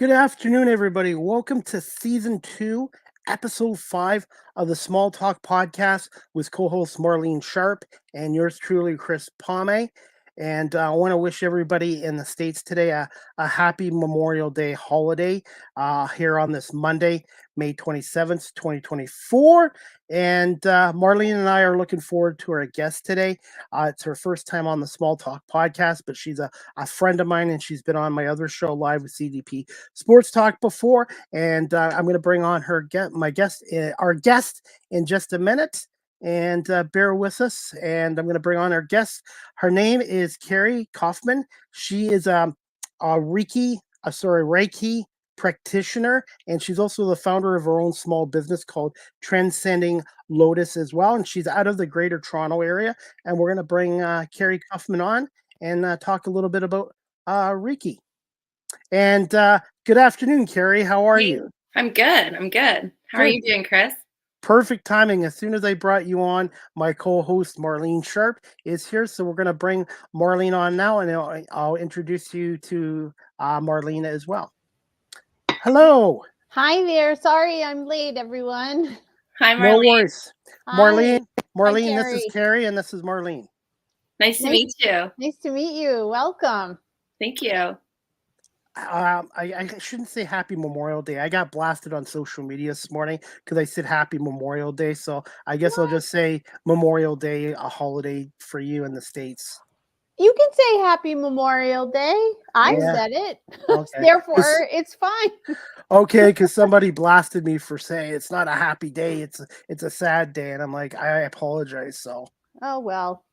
Good afternoon, everybody. Welcome to season 2, episode 5 of the Small Talk podcast with co-host Marlene Sharp and yours truly, Chris Palme. And I want to wish everybody in the States today a happy Memorial Day holiday here on this Monday, May 27th, 2024. And Marlene and I are looking forward to our guest today. It's her first time on the Small Talk podcast, but she's a friend of mine and she's been on my other show, Live with CDP Sports Talk, before. And I'm going to bring on our guest in just a minute. And bear with us. And I'm going to bring on our guest. Her name is Kerri Kaufmann. She is a Reiki practitioner, and she's also the founder of her own small business called Transcending Lotus as well. And she's out of the Greater Toronto area. And we're going to bring Kerri Kaufmann on and talk a little bit about Reiki. And good afternoon, Kerri. How are you? I'm good. How are you doing, Chris? Perfect timing. As soon as I brought you on, my co-host Marlene Sharp is here. So we're going to bring Marlene on now, and I'll introduce you to Marlene as well. Hello. Hi there. Sorry I'm late, everyone. Hi, Marlene. No worries. Hi. Marlene, this is Kerri, and this is Marlene. Nice to meet you. Nice to meet you. Welcome. Thank you. I shouldn't say Happy Memorial Day. I got blasted on social media this morning because I said Happy Memorial Day. So I guess I'll just say Memorial Day, a holiday for you in the States. You can say Happy Memorial Day. I said it. Okay. Therefore, it's fine. Okay, because somebody blasted me for saying it's not a happy day. It's a sad day. And I'm like, I apologize. So. Oh, well,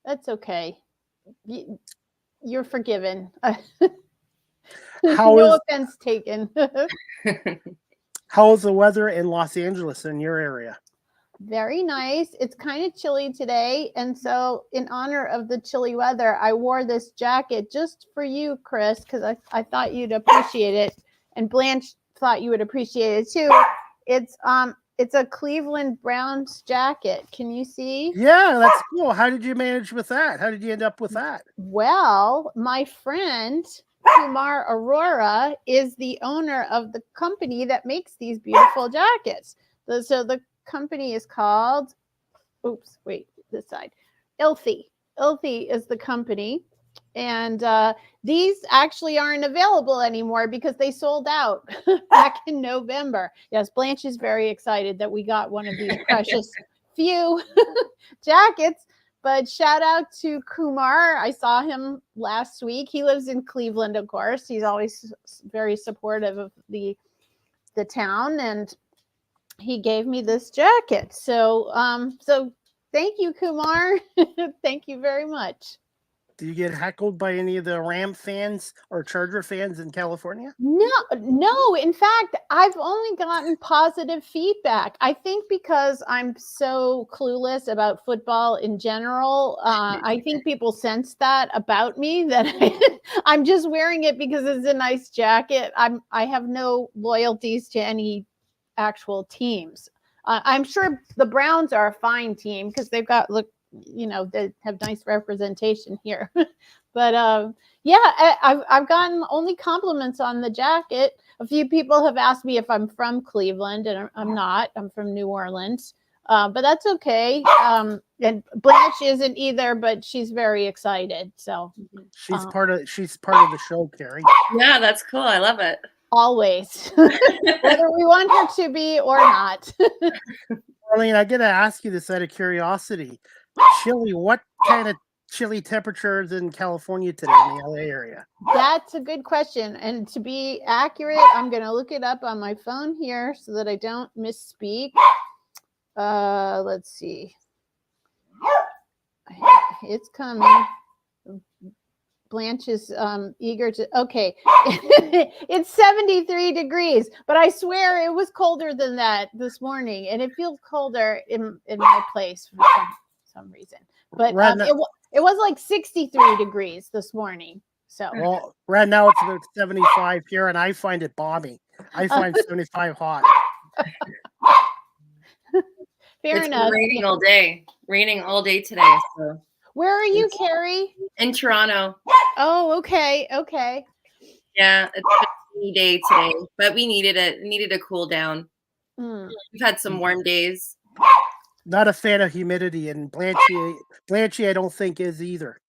that's okay. You're forgiven. No offense taken. How is the weather in Los Angeles in your area? Very nice. It's kind of chilly today. And so in honor of the chilly weather, I wore this jacket just for you, Chris, because I thought you'd appreciate it. And Blanche thought you would appreciate it too. It's a Cleveland Browns jacket. Can you see? Yeah, that's cool. How did you manage with that? How did you end up with that? Well, my friend Kumar Arora is the owner of the company that makes these beautiful jackets. So the company is called, this side, Ilthi. Ilthi is the company. And these actually aren't available anymore because they sold out back in November. Yes, Blanche is very excited that we got one of these precious few jackets. But shout out to Kumar. I saw him last week. He lives in Cleveland, of course. He's always very supportive of the town, and he gave me this jacket. So thank you, Kumar. Thank you very much. Do you get heckled by any of the Ram fans or Charger fans in California? No. In fact, I've only gotten positive feedback. I think because I'm so clueless about football in general, I think people sense that about me, that I'm just wearing it because it's a nice jacket. I have no loyalties to any actual teams. I'm sure the Browns are a fine team because they've got, they have nice representation here. But I've gotten only compliments on the jacket. A few people have asked me if I'm from Cleveland, and I'm not. I'm from New Orleans. But that's okay. And Blanche isn't either, but she's very excited. So she's part of the show, Kerri. Yeah, that's cool. I love it. Always, whether we want her to be or not. Marlene, I got to ask you this out of curiosity. Chilly, what kind of chilly temperatures in California today in the LA area? That's a good question. And to be accurate, I'm going to look it up on my phone here so that I don't misspeak. Let's see. It's coming. Blanche is eager to, okay. It's 73 degrees, but I swear it was colder than that this morning, and it feels colder in my place for some reason. But it was like 63 degrees this morning. So right now it's about 75 here, and I find it balmy. I find 75 hot. Fair enough. Raining all day today. So. Where are you, Kerri? In Toronto. Oh, okay. Yeah, it's rainy day today, but we needed it. We needed to cool down. Mm. We've had some warm days. Not a fan of humidity, and Blanche, I don't think is either.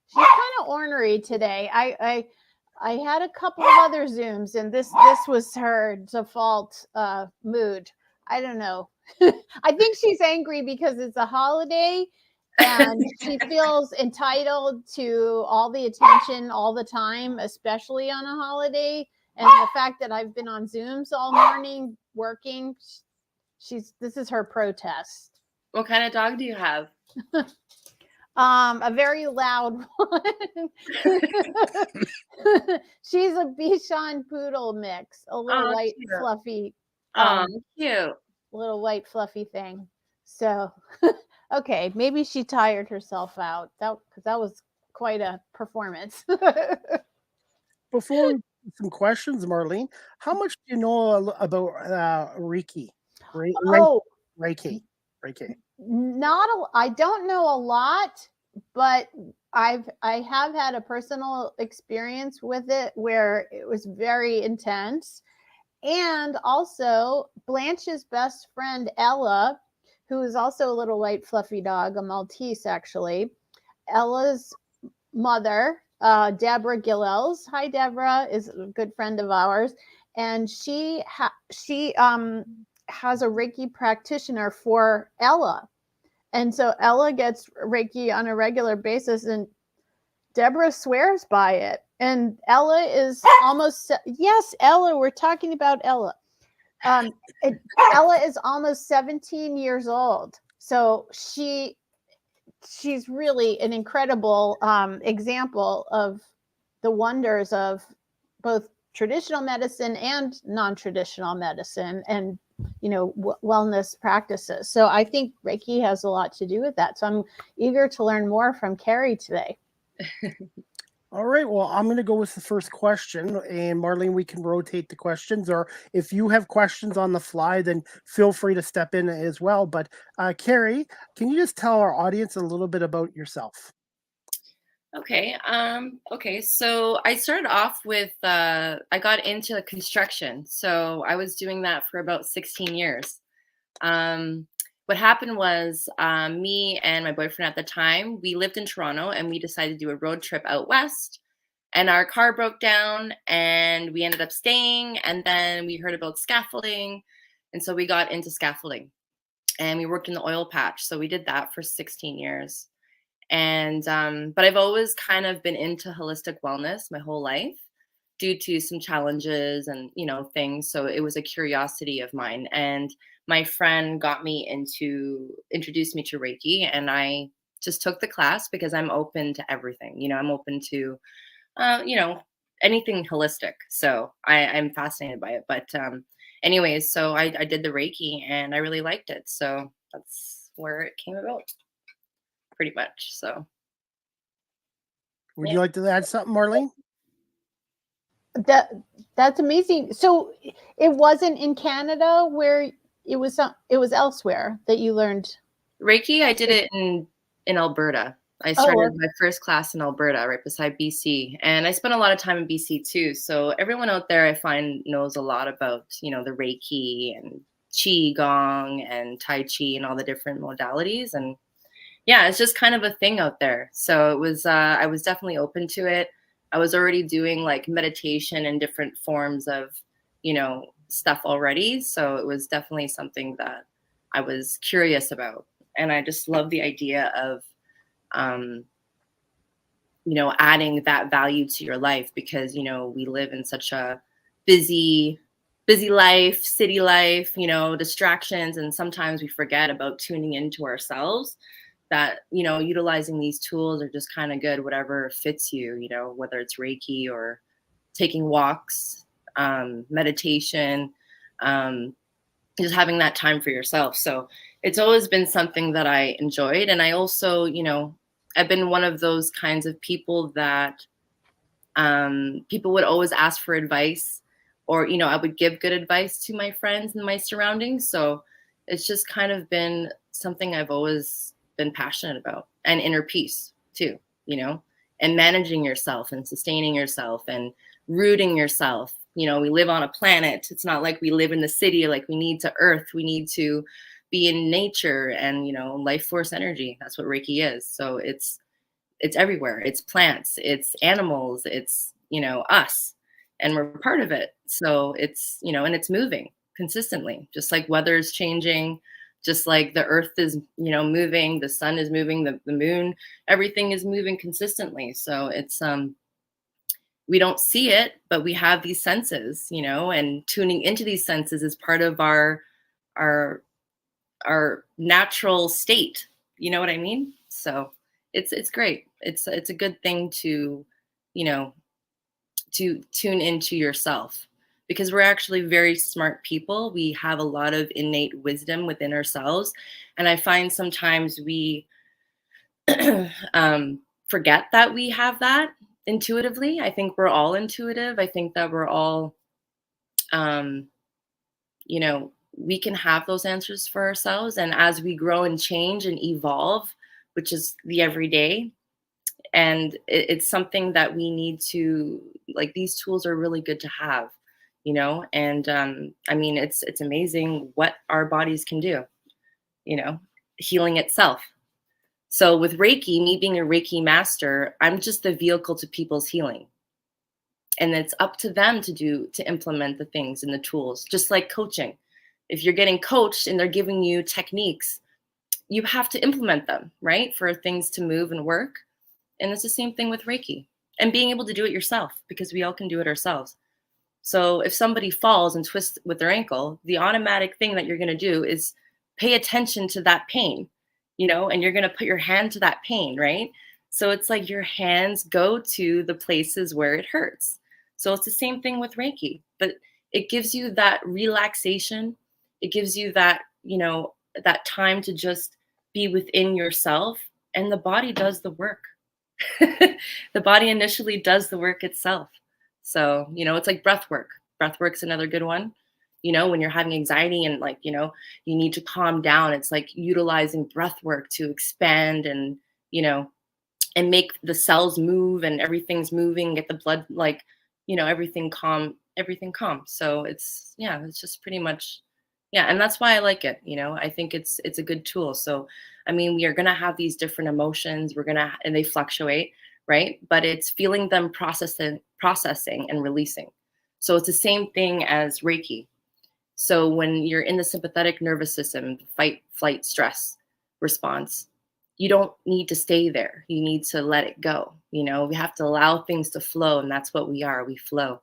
She's kind of ornery today. I had a couple of other Zooms, and this was her default mood. I don't know. I think she's angry because it's a holiday, and she feels entitled to all the attention all the time, especially on a holiday. And the fact that I've been on Zooms all morning working, this is her protest. What kind of dog do you have? A very loud one. She's a Bichon Poodle mix, a little white cute. fluffy, Cute. little white fluffy thing. So, okay, maybe she tired herself out. Because that was quite a performance. Before we some questions, Marlene, how much do you know about Reiki? Oh, Reiki. I don't know a lot, but I have had a personal experience with it where it was very intense. And also Blanche's best friend Ella, who is also a little white fluffy dog, a Maltese actually. Ella's mother, Deborah Gilels. Hi, Deborah, is a good friend of ours, and she has a Reiki practitioner for Ella. And so Ella gets Reiki on a regular basis, and Deborah swears by it. And Ella is almost, yes, Ella, we're talking about Ella. Ella is almost 17 years old. So she's really an incredible example of the wonders of both traditional medicine and non-traditional medicine, and wellness practices. So I think Reiki has a lot to do with that. So I'm eager to learn more from Kerri today. All right. Well, I'm going to go with the first question, and Marlene, we can rotate the questions, or if you have questions on the fly, then feel free to step in as well. But Kerri, can you just tell our audience a little bit about yourself? Okay. Okay. So I started off with, I got into construction. So I was doing that for about 16 years. What happened was me and my boyfriend at the time, we lived in Toronto and we decided to do a road trip out west. And our car broke down and we ended up staying. And then we heard about scaffolding. And so we got into scaffolding and we worked in the oil patch. So we did that for 16 years. And but I've always kind of been into holistic wellness my whole life due to some challenges and things. So it was a curiosity of mine, and my friend introduced me to Reiki, and I just took the class because I'm open to everything. I'm open to anything holistic. So I'm fascinated by it. But anyways, so I did the Reiki and I really liked it. So that's where it came about. Pretty much. So Would you like to add something, Marlene? That's amazing. So it wasn't in Canada where it was elsewhere that you learned Reiki. I did it in Alberta. I started my first class in Alberta, right beside BC, and I spent a lot of time in BC too. So everyone out there, I find, knows a lot about the Reiki and Qi Gong and Tai Chi and all the different modalities. And yeah, it's just kind of a thing out there. So it was, I was definitely open to it. I was already doing like meditation and different forms of, stuff already. So it was definitely something that I was curious about. And I just love the idea of, adding that value to your life because, we live in such a busy life, city life, distractions. And sometimes we forget about tuning into ourselves. That utilizing these tools are just kind of good, whatever fits you, whether it's Reiki or taking walks, meditation, just having that time for yourself. So it's always been something that I enjoyed. And I also, I've been one of those kinds of people that people would always ask for advice, or I would give good advice to my friends and my surroundings. So it's just kind of been something I've always been passionate about, and inner peace too, and managing yourself and sustaining yourself and rooting yourself. You know, we live on a planet. It's not like we live in the city. Like, we need to earth. We need to be in nature and, you know, life force energy. That's what Reiki is. So it's everywhere. It's plants, it's animals, it's, you know, us, and we're part of it. So it's, you know, and it's moving consistently, just like weather's changing, just like the earth is, you know, moving, the sun is moving, the moon, everything is moving consistently. So it's, we don't see it, but we have these senses, you know, and tuning into these senses is part of our our natural state. You know what I mean? So it's great. It's a good thing to, you know, to tune into yourself, because we're actually very smart people. We have a lot of innate wisdom within ourselves, and I find sometimes we forget that we have that intuitively. I think we're all intuitive. I think that we're all, you know, we can have those answers for ourselves. And as we grow and change and evolve, which is the everyday, and it's something that we need to, like, these tools are really good to have, you know. And I mean, it's amazing what our bodies can do, you know, healing itself. So with Reiki, me being a Reiki master, I'm just the vehicle to people's healing. And it's up to them to implement the things and the tools, just like coaching. If you're getting coached and they're giving you techniques, you have to implement them, right? For things to move and work. And it's the same thing with Reiki and being able to do it yourself, because we all can do it ourselves. So if somebody falls and twists with their ankle, the automatic thing that you're going to do is pay attention to that pain, you know, and you're going to put your hand to that pain, right? So it's like your hands go to the places where it hurts. So it's the same thing with Reiki, but it gives you that relaxation. It gives you that, you know, that time to just be within yourself, and the body does the work. The body initially does the work itself. So, you know, it's like breath work. Breath work's another good one. You know, when you're having anxiety and, like, you know, you need to calm down, it's like utilizing breath work to expand and, you know, and make the cells move and everything's moving, get the blood, like, you know, everything calm, everything calm. So it's, yeah, it's just pretty much, yeah. And that's why I like it. You know, I think it's a good tool. So, I mean, we are going to have these different emotions. We're going to, and they fluctuate, right? But it's feeling them, processing and releasing. So it's the same thing as Reiki. So when you're in the sympathetic nervous system, fight, flight, stress response, you don't need to stay there. You need to let it go. You know, we have to allow things to flow, and that's what we are. We flow,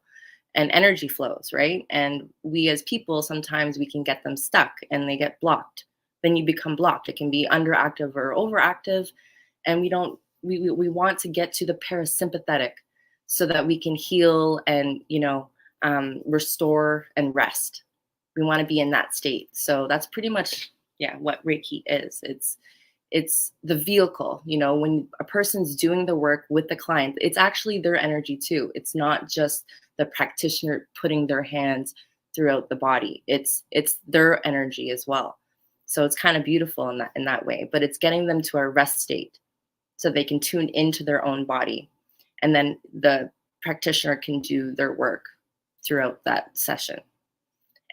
and energy flows, right? And we as people, sometimes we can get them stuck and they get blocked. Then you become blocked. It can be underactive or overactive, and we don't. We want to get to the parasympathetic so that we can heal and, you know, restore and rest. We want to be in that state. So that's pretty much, yeah, what Reiki is. It's the vehicle. You know, when a person's doing the work with the client, it's actually their energy too. It's not just the practitioner putting their hands throughout the body. It's their energy as well. So it's kind of beautiful in that way, but it's getting them to a rest state so they can tune into their own body. And then the practitioner can do their work throughout that session.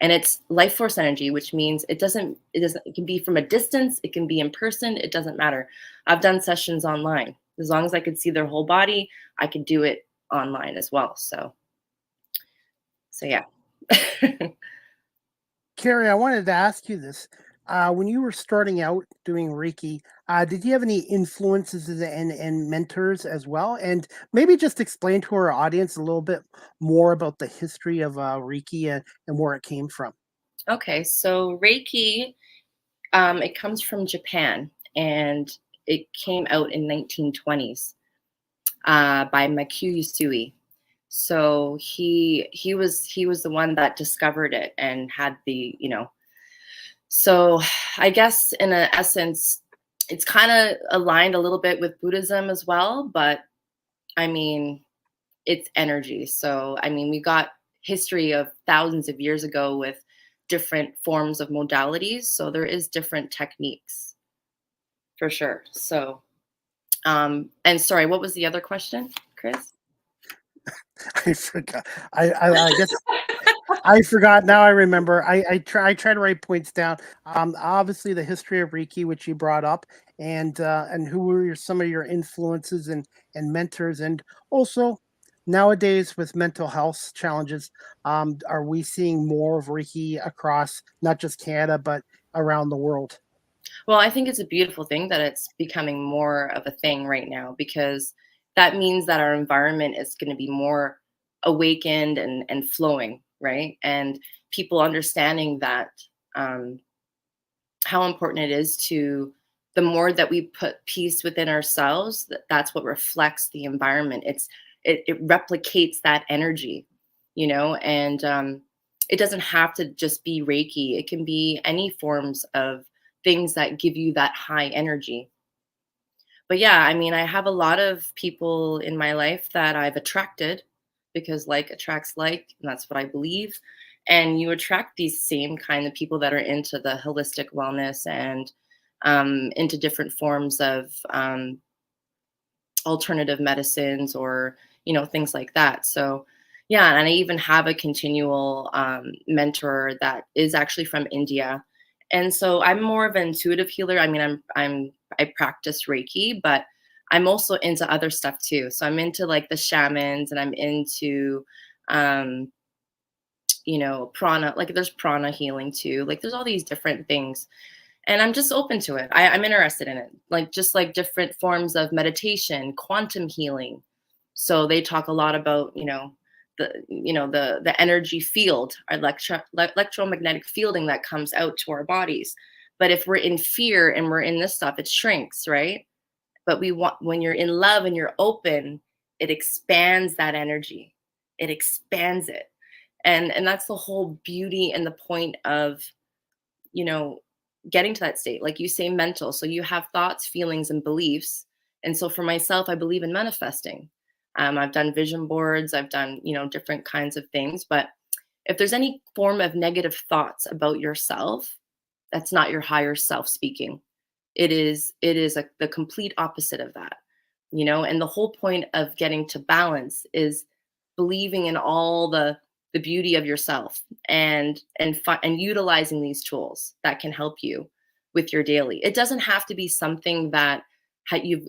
And it's life force energy, which means it can be from a distance, it can be in person, it doesn't matter. I've done sessions online. As long as I could see their whole body, I could do it online as well. So yeah. Kerri, I wanted to ask you this. When you were starting out doing Reiki, did you have any influences and mentors as well? And maybe just explain to our audience a little bit more about the history of Reiki and where it came from. Okay, so Reiki, it comes from Japan, and it came out in 1920s by Makyu Usui. So he was the one that discovered it and had the, you know. So I guess in a essence, it's kind of aligned a little bit with Buddhism as well, but I mean, it's energy. So I mean, we got history of thousands of years ago with different forms of modalities. So there is different techniques for sure. So And sorry, what was the other question, Chris? I forgot. I guess I forgot. Now I remember. I try to write points down. Obviously the history of Reiki, which you brought up, and who were some of your influences and mentors, and also nowadays with mental health challenges, are we seeing more of Reiki across not just Canada but around the world? Well, I think it's a beautiful thing that it's becoming more of a thing right now, because that means that our environment is going to be more awakened and flowing, right? And people understanding that, um, how important it is to, the more that we put peace within ourselves, that's what reflects the environment. It replicates that energy, and it doesn't have to just be Reiki. It can be any forms of things that give you that high energy. But yeah, I mean, I have a lot of people in my life that I've attracted, because like attracts like, and that's what I believe. And you attract these same kind of people that are into the holistic wellness and into different forms of alternative medicines, or things like that. So yeah, and I even have a continual mentor that is actually from India. And so I'm more of an intuitive healer. I mean, I practice Reiki, but I'm also into other stuff too. So I'm into like the shamans, and I'm into um prana. Like there's prana healing too. Like there's all these different things, and I'm just open to it. I'm interested in it, like just like different forms of meditation, quantum healing. So they talk a lot about the energy field, our electromagnetic fielding that comes out to our bodies. But if we're in fear and we're in this stuff, it shrinks, right? But we want, when you're in love and you're open, it expands that energy. It expands it, and that's the whole beauty and the point of you know, getting to that state, like you say, mental. So you have thoughts, feelings, and beliefs. And so for myself, I believe in manifesting. I've done vision boards, I've done, different kinds of things. But if there's any form of negative thoughts about yourself, that's not your higher self speaking. It is the complete opposite of that, and the whole point of getting to balance is believing in all the beauty of yourself, and utilizing these tools that can help you with your daily. It doesn't have to be something that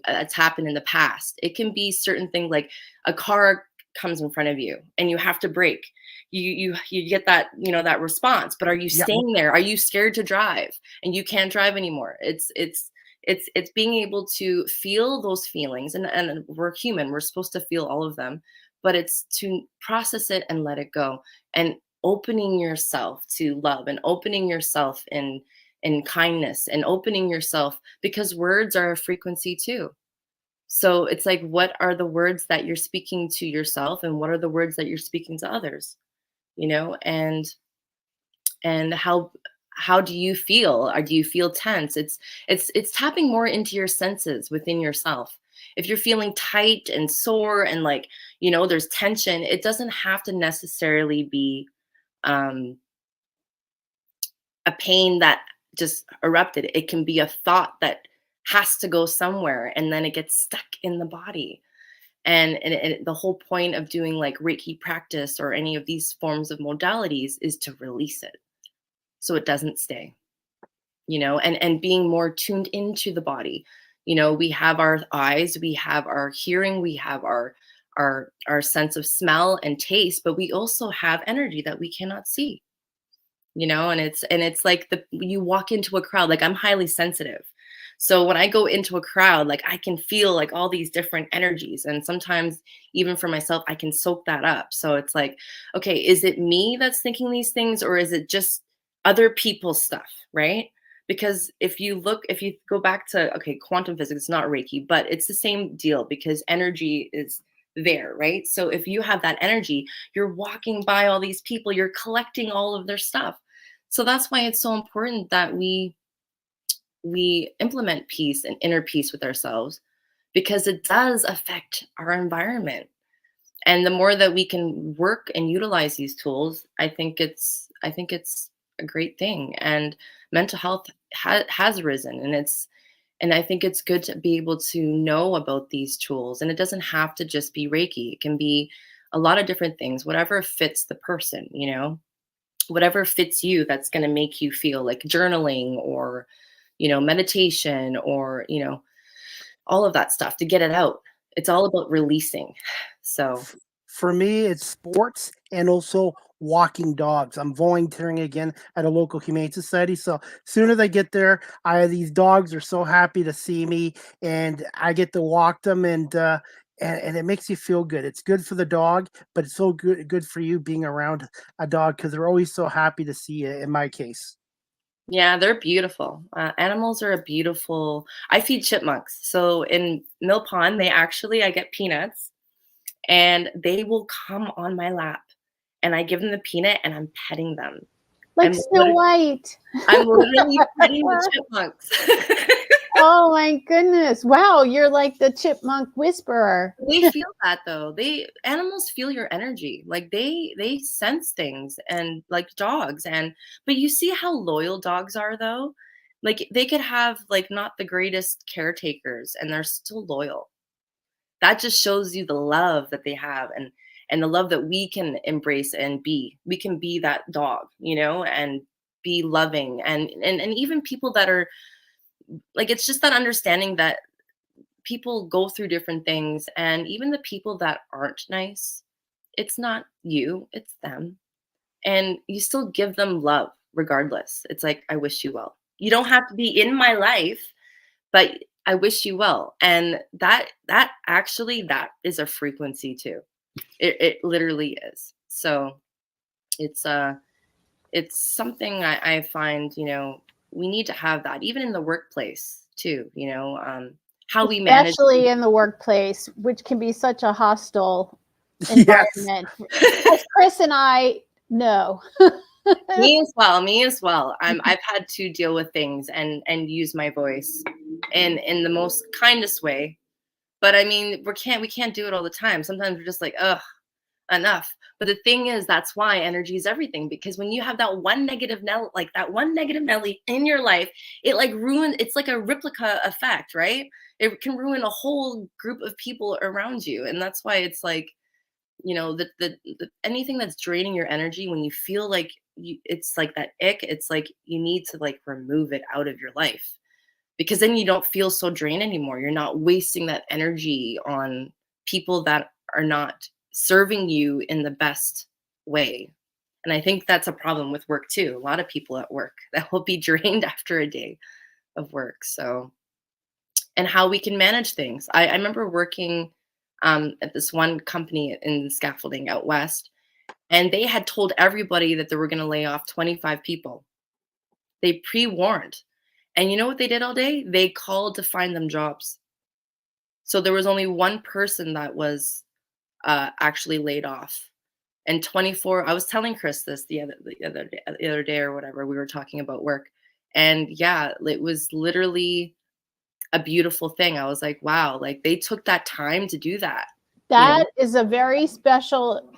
that's happened in the past. It can be certain things, like a car comes in front of you and you have to brake. You get that, that response, but are you Yeah. staying there? Are you scared to drive and you can't drive anymore? It's being able to feel those feelings, and we're human, we're supposed to feel all of them, but it's to process it and let it go, and opening yourself to love, and opening yourself in kindness, and opening yourself, because words are a frequency too. So it's like, what are the words that you're speaking to yourself, and what are the words that you're speaking to others, and how do you feel? Or do you feel tense? It's tapping more into your senses within yourself. If you're feeling tight and sore, and like, there's tension, it doesn't have to necessarily be um a pain that just erupted. It can be a thought that has to go somewhere, and then it gets stuck in the body. And the whole point of doing like Reiki practice or any of these forms of modalities is to release it, so it doesn't stay, and being more tuned into the body. We have our eyes, we have our hearing, we have our sense of smell and taste, but we also have energy that we cannot see, and it's like, you walk into a crowd, like I'm highly sensitive. So when I go into a crowd, like I can feel like all these different energies, and sometimes even for myself I can soak that up. So it's like, okay, is it me that's thinking these things, or is it just other people's stuff, right? Because if you go back to, okay, quantum physics, it's not Reiki, but it's the same deal, because energy is there, right? So if you have that energy, you're walking by all these people, you're collecting all of their stuff. So that's why it's so important that we implement peace and inner peace with ourselves, because it does affect our environment. And the more that we can work and utilize these tools, I think it's a great thing. And mental health has risen, and And I think it's good to be able to know about these tools. And it doesn't have to just be Reiki. It can be a lot of different things, whatever fits the person, whatever fits you, that's going to make you feel like journaling or, meditation or, all of that stuff to get it out. It's all about releasing. So, For me, it's sports and also walking dogs. I'm volunteering again at a local humane society. So soon as I get there, these dogs are so happy to see me, and I get to walk them, and it makes you feel good. It's good for the dog, but it's so good for you being around a dog because they're always so happy to see you. In my case, yeah, they're beautiful. Animals are a beautiful. I feed chipmunks. So in Mill Pond, I get peanuts and they will come on my lap and I give them the peanut and I'm petting them. Like I'm Snow White. I'm literally petting the chipmunks. Oh my goodness. Wow, you're like the chipmunk whisperer. They feel that though. Animals feel your energy. Like they sense things and like dogs but you see how loyal dogs are though? Like they could have like not the greatest caretakers and they're still loyal. That just shows you the love that they have and the love that we can embrace and be. We can be that dog, and be loving and even people that are like it's just that understanding that people go through different things and even the people that aren't nice, it's not you, it's them. And you still give them love regardless. It's like, I wish you well. You don't have to be in my life, but I wish you well. And that is a frequency too. It literally is. So it's it's something I find, we need to have that even in the workplace too, how we manage. Especially in the workplace, which can be such a hostile yes. environment. As Chris and I know. Me as well. I've had to deal with things and use my voice in the most kindest way. But I mean, we can't do it all the time. Sometimes we're just like, ugh, enough. But the thing is, that's why energy is everything. Because when you have that one negative Nelly in your life, it like it's like a replica effect, right? It can ruin a whole group of people around you. And that's why it's like, the anything that's draining your energy, when you feel like it's like that ick, it's like you need to like remove it out of your life because then you don't feel so drained anymore. You're not wasting that energy on people that are not serving you in the best way. And I think that's a problem with work too. A lot of people at work that will be drained after a day of work. So, and how we can manage things. I remember working at this one company in scaffolding out west, and they had told everybody that they were going to lay off 25 people. They pre-warned. And you know what they did all day? They called to find them jobs. So there was only one person that was actually laid off. And 24, I was telling Chris this the other day or whatever, we were talking about work. And yeah, it was literally a beautiful thing. I was like, wow, like they took that time to do that. That is a very special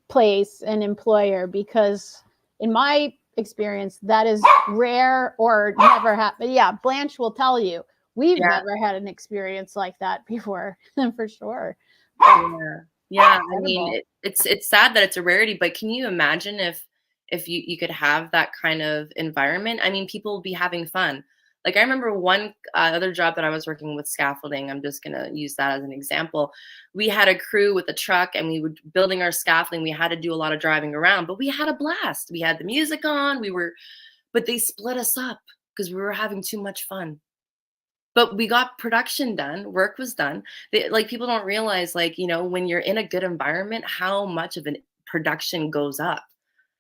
place and employer because in my experience, that is rare or never happened. Yeah, Blanche will tell you. We've never had an experience like that before, for sure. Yeah. I mean, it's sad that it's a rarity, but can you imagine if you could have that kind of environment? I mean, people will be having fun. Like I remember one other job that I was working with scaffolding. I'm just gonna use that as an example. We had a crew with a truck, and we were building our scaffolding. We had to do a lot of driving around, but we had a blast. We had the music on. But they split us up because we were having too much fun. But we got production done. Work was done. Like people don't realize, like when you're in a good environment, how much of an production goes up.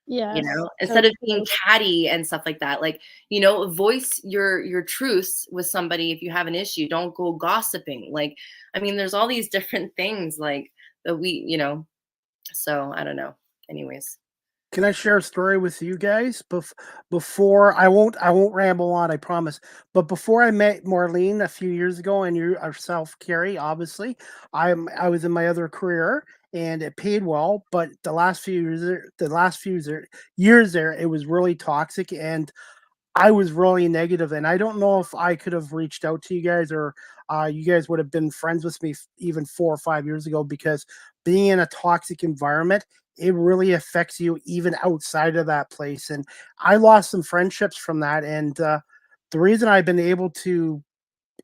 Yes. Instead of being catty and stuff like that, like voice your truths with somebody. If you have an issue, don't go gossiping. Like I mean, there's all these different things like that so I don't know. Anyways, Can I share a story with you guys? Before I won't ramble on, I promise. But before I met Marlene a few years ago, and you yourself, Kerri, obviously, I was in my other career and it paid well. But the last few years there, it was really toxic, and I was really negative, and I don't know if I could have reached out to you guys, or you guys would have been friends with me even 4 or 5 years ago, because being in a toxic environment, it really affects you even outside of that place. And I lost some friendships from that. And the reason I've been able to,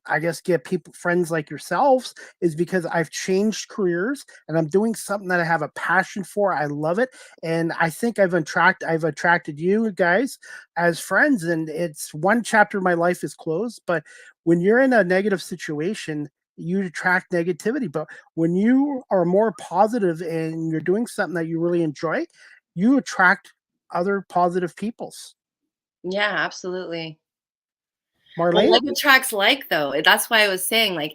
I guess, get people friends like yourselves is because I've changed careers and I'm doing something that I have a passion for. I love it. And I think I've attracted you guys as friends, and it's one chapter of my life is closed. But when you're in a negative situation, you attract negativity. But when you are more positive and you're doing something that you really enjoy, you attract other positive peoples. Yeah, absolutely. Well, Marlene? like attracts like though. That's why I was saying like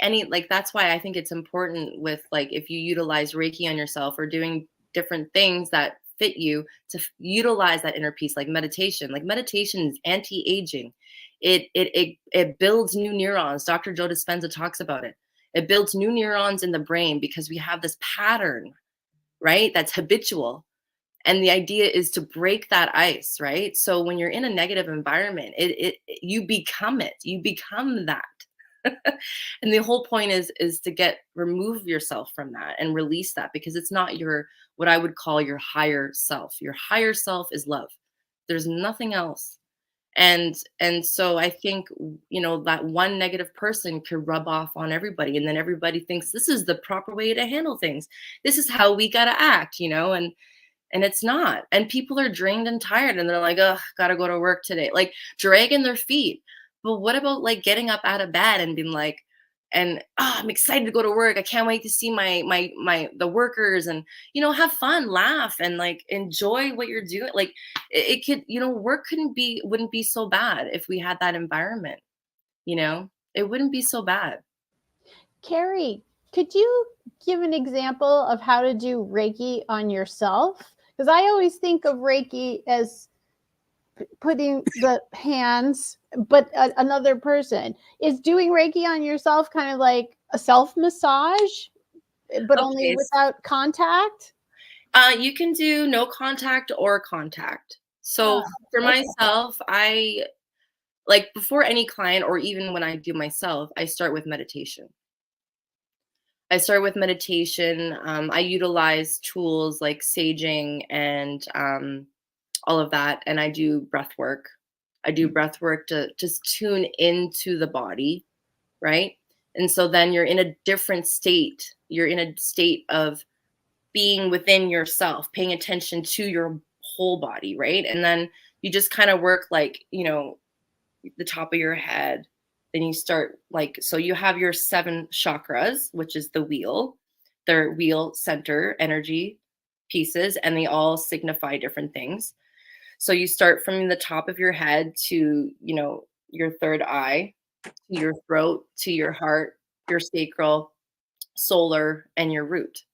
that's why I think it's important with like if you utilize Reiki on yourself or doing different things that fit you to utilize that inner peace, like meditation. Like meditation is anti-aging. It builds new neurons. Dr. Joe Dispenza talks about it. It builds new neurons in the brain because we have this pattern, right? That's habitual. And the idea is to break that ice, right? So when you're in a negative environment, you become it, you become that. And the whole point is to remove yourself from that and release that, because it's not your, what I would call your higher self. Your higher self is love. There's nothing else. And so I think, that one negative person could rub off on everybody, and then everybody thinks this is the proper way to handle things. This is how we got to act, and it's not. And people are drained and tired and they're like, oh, gotta go to work today, like dragging their feet. But what about like getting up out of bed and being like, and I'm excited to go to work. I can't wait to see the workers, and have fun, laugh, and like enjoy what you're doing. Like it could, work wouldn't be so bad if we had that environment, it wouldn't be so bad. Kerri, could you give an example of how to do Reiki on yourself? Because I always think of Reiki as putting the hands, but another person is doing Reiki on yourself, kind of like a self massage, but only Okay. without contact. You can do no contact or contact. So Ah, for okay. myself, I like before any client, or even when I do myself, I start with meditation. I utilize tools like saging and all of that. And I do breath work. I do breath work to just tune into the body, right? And so then you're in a different state. You're in a state of being within yourself, paying attention to your whole body, right? And then you just kind of work like, the top of your head. Then you start like, so you have your 7 chakras, which is the wheel. They're wheel center energy pieces, and they all signify different things. So you start from the top of your head to, your third eye, to your throat, to your heart, your sacral, solar, and your root.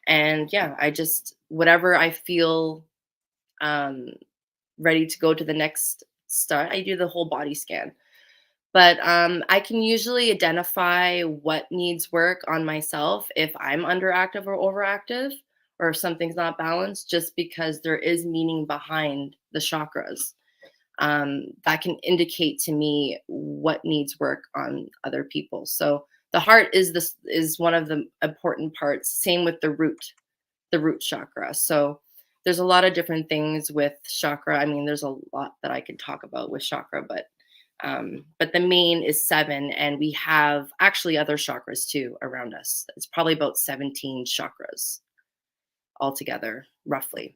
And yeah, I just, whatever I feel ready to go to the next start, I do the whole body scan. But I can usually identify what needs work on myself if I'm underactive or overactive, or if something's not balanced, just because there is meaning behind the chakras that can indicate to me what needs work on other people. So the heart is one of the important parts. Same with the root chakra. So there's a lot of different things with chakra. I mean, there's a lot that I could talk about with chakra, but the main is 7, and we have actually other chakras too around us. It's probably about 17 chakras altogether, roughly.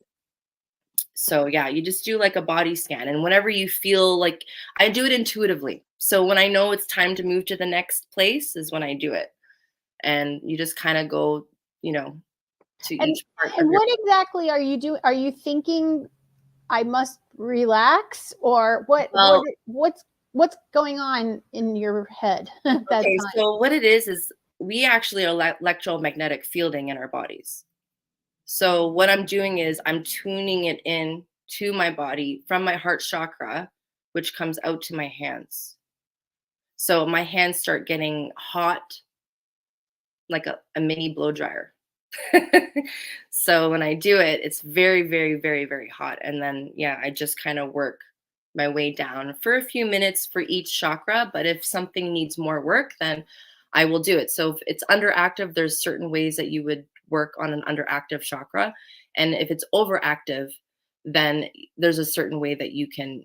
So yeah, you just do like a body scan, and whenever you feel like, I do it intuitively. So when I know it's time to move to the next place is when I do it. And you just kind of go, to And each part of and your. what exactly are you doing? Are you thinking I must relax, or Well, what's going on in your head at that okay, time? so what it is we actually are electromagnetic fielding in our bodies. So what I'm doing is I'm tuning it in to my body from my heart chakra, which comes out to my hands. So my hands start getting hot, like a mini blow dryer. So when I do it, it's very, very, very, very hot. And then, yeah, I just kind of work my way down for a few minutes for each chakra. But if something needs more work, then I will do it. So if it's underactive, there's certain ways that you would work on an underactive chakra. And if it's overactive, then there's a certain way that you can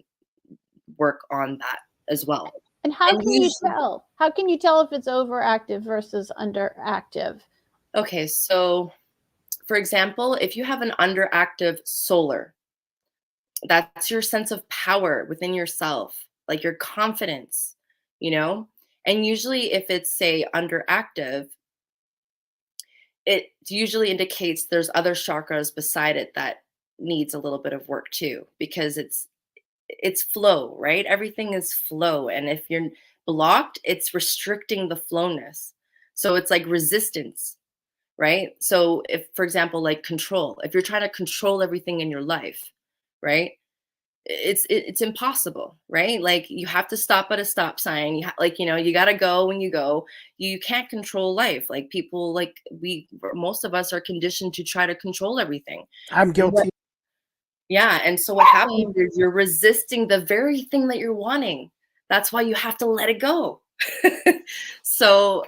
work on that as well. And how And can you usually- tell? How can you tell if it's overactive versus underactive? Okay, so for example, if you have an underactive solar, that's your sense of power within yourself, like your confidence, you know? And usually if it's say underactive, it usually indicates there's other chakras beside it that needs a little bit of work too, because it's flow, right? Everything is flow. And if you're blocked, it's restricting the flowness. So it's like resistance, right? So if, for example, like control, if you're trying to control everything in your life, right? It's impossible, right? Like you have to stop at a stop sign. Like, you know, you got to go when you go. You can't control life. Like people, like most of us are conditioned to try to control everything. I'm guilty. Yeah. And so what happens is you're resisting the very thing that you're wanting. That's why you have to let it go. So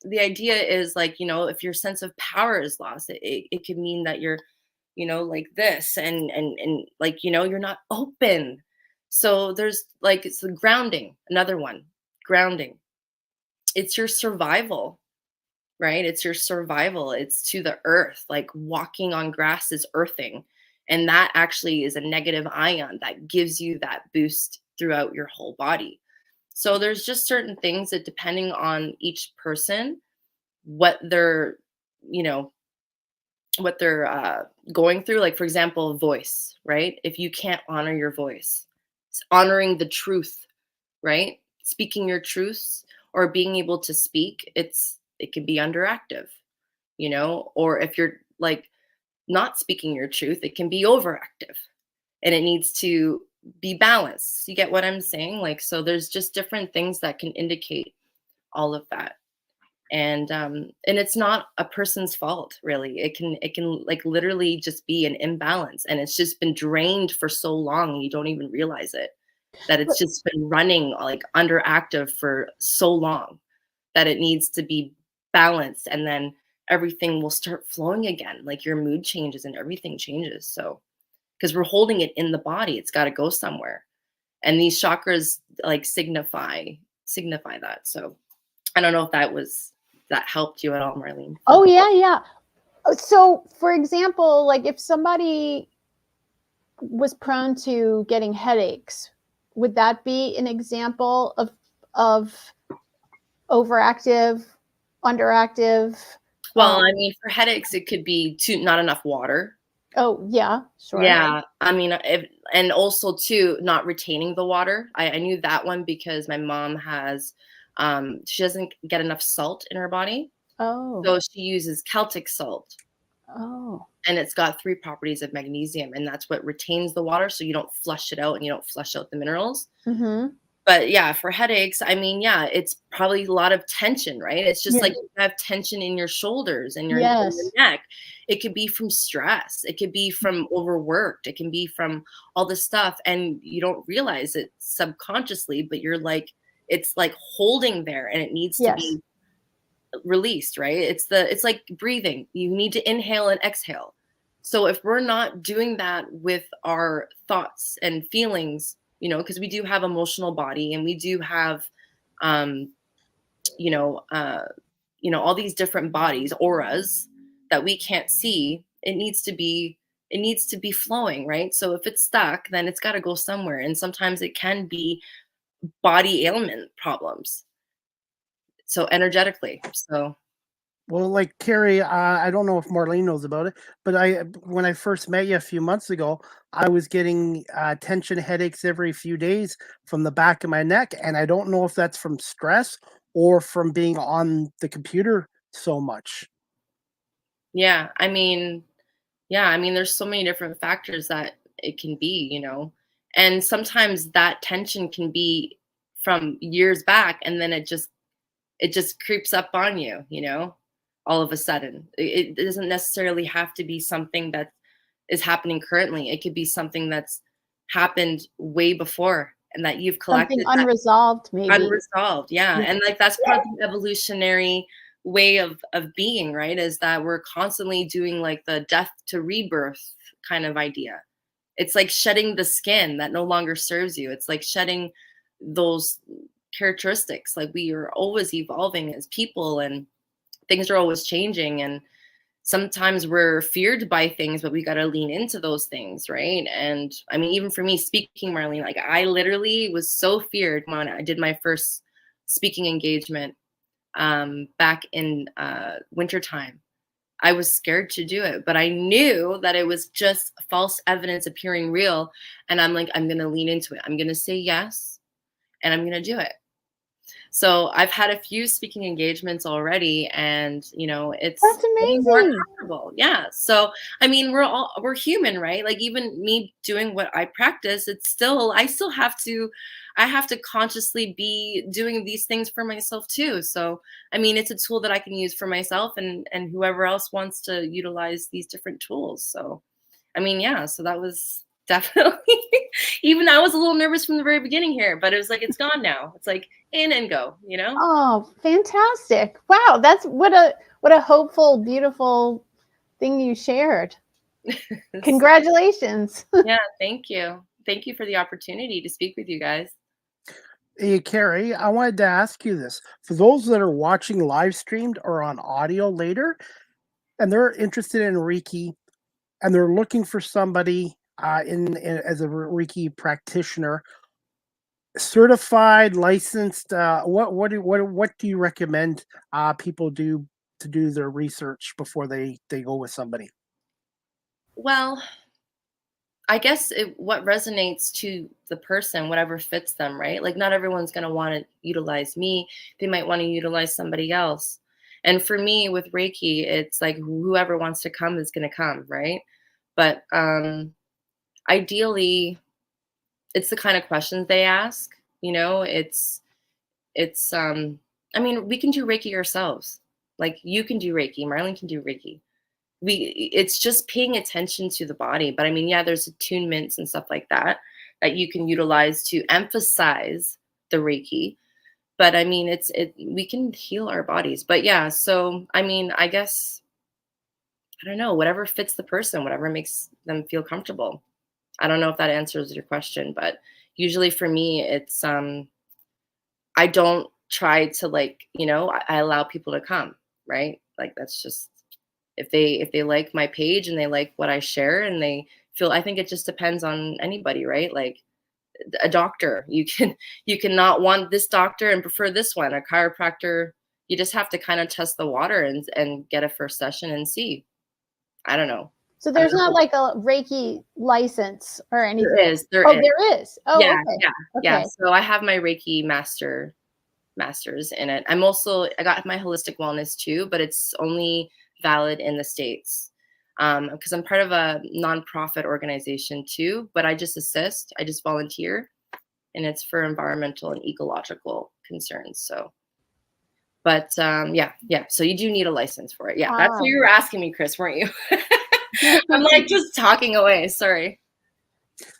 the idea is like, you know, if your sense of power is lost, it could mean that you're, you know, like this and like, you know, you're not open. So there's like, it's the grounding, another one, grounding. It's your survival, right? It's your survival. It's to the earth, like walking on grass is earthing. And that actually is a negative ion that gives you that boost throughout your whole body. So there's just certain things that depending on each person, what they're, you know, what they're going through. Like, for example, voice, right? If you can't honor your voice, it's honoring the truth, right? Speaking your truths or being able to speak, it can be underactive, you know, or if you're like not speaking your truth, it can be overactive and it needs to be balanced. You get what I'm saying? Like, so there's just different things that can indicate all of that. And it's not a person's fault, really. It can like literally just be an imbalance, and it's just been drained for so long and you don't even realize it, that it's just been running like underactive for so long that it needs to be balanced, and then everything will start flowing again, like your mood changes and everything changes. So because we're holding it in the body, it's got to go somewhere, and these chakras like signify that. So I don't know if that helped you at all, Marlene. Oh yeah, yeah. So for example, like if somebody was prone to getting headaches, would that be an example of overactive, underactive? Well, I mean, for headaches, it could be not enough water. Oh yeah, sure. Yeah, I mean, and also too, not retaining the water. I knew that one because my mom has, she doesn't get enough salt in her body, Oh. so she uses Celtic salt. Oh. And it's got 3 properties of magnesium, and that's what retains the water, so you don't flush it out and you don't flush out the minerals. Mm-hmm. But yeah, for headaches, I mean, yeah, it's probably a lot of tension, right? It's just like you have tension in your shoulders and in your neck. It could be from stress. It could be from overworked. It can be from all this stuff, and you don't realize it subconsciously, but you're like, it's like holding there, and it needs to be released, right? It's like breathing. You need to inhale and exhale. So if we're not doing that with our thoughts and feelings, you know, because we do have emotional body and we do have um you know all these different bodies, auras that we can't see. It needs to be flowing, right? So if it's stuck, then it's got to go somewhere, and sometimes it can be body ailment problems, so energetically. So Well, like Kerri, I don't know if Marlene knows about it, but when I first met you a few months ago, I was getting tension headaches every few days from the back of my neck, and I don't know if that's from stress or from being on the computer so much. yeah, there's so many different factors that it can be, you know, and sometimes that tension can be from years back, and then it just creeps up on you, you know, all of a sudden. It doesn't necessarily have to be something that is happening currently. It could be something that's happened way before, and that you've Something collected that unresolved, maybe. unresolved. Yeah. Yeah. And like that's part of the evolutionary way of being, right? Is that we're constantly doing like the death to rebirth kind of idea. It's like shedding the skin that no longer serves you. It's like shedding those characteristics. Like we are always evolving as people, and things are always changing, and sometimes we're feared by things, but we got to lean into those things, right? And I mean, even for me speaking, Marlene, like I literally was so feared when I did my first speaking engagement back in wintertime. I was scared to do it, but I knew that it was just false evidence appearing real. And I'm like, I'm going to lean into it. I'm going to say yes, and I'm going to do it. So I've had a few speaking engagements already, and it's That's getting more amazing. comfortable. Yeah. So I mean, we're human, right? Like even me doing what I practice, I still have to, I have to consciously be doing these things for myself too. So I mean, it's a tool that I can use for myself, and whoever else wants to utilize these different tools. So I mean, yeah. So that was definitely even I was a little nervous from the very beginning here, but it was like it's gone now. It's like in and go, Oh, fantastic. Wow, that's what a hopeful, beautiful thing you shared. Congratulations. Yeah, thank you. Thank you for the opportunity to speak with you guys. Hey, Kerri, I wanted to ask you this. For those that are watching live streamed or on audio later, and they're interested in Reiki, and they're looking for somebody in as a Reiki practitioner, certified, licensed. What do you recommend people do to do their research before they go with somebody? Well, I guess what resonates to the person, whatever fits them, right? Like not everyone's going to want to utilize me. They might want to utilize somebody else. And for me with Reiki, it's like whoever wants to come is going to come, right? But ideally, it's the kind of questions they ask, it's I mean, we can do Reiki ourselves. Like you can do Reiki, Marlene can do Reiki. It's just paying attention to the body. But I mean, yeah, there's attunements and stuff like that that you can utilize to emphasize the Reiki. But I mean, we can heal our bodies. But yeah, so I mean, I guess I don't know, whatever fits the person, whatever makes them feel comfortable. I don't know if that answers your question, but usually for me, it's I don't try to like, I allow people to come, right? Like that's just if they like my page and they like what I share and they feel I think it just depends on anybody, right? Like a doctor, you can not want this doctor and prefer this one. A chiropractor, you just have to kind of test the water and get a first session and see. I don't know. So I don't there's not know. like a Reiki license or anything. There is. There Oh, is. there is. Oh, Yeah, okay. yeah, yeah. Okay. So I have my Reiki masters in it. I got my holistic wellness too, but it's only valid in the States. Because I'm part of a nonprofit organization too, but I just assist, I just volunteer, and it's for environmental and ecological concerns. So, but yeah. So you do need a license for it. Yeah, that's what you were asking me, Chris, weren't you? I'm like just talking away. Sorry.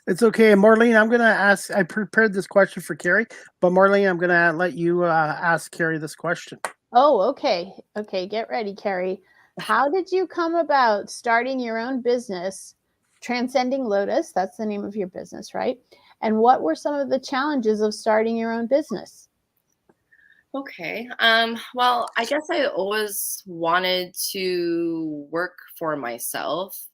It's okay, Marlene. I'm gonna ask. I prepared this question for Kerri, but Marlene, I'm gonna let you ask Kerri this question. Oh, okay. Okay, get ready, Kerri. How did you come about starting your own business, Transcending Lotus? That's the name of your business, right? And what were some of the challenges of starting your own business? Okay. Well, I guess I always wanted to work for myself.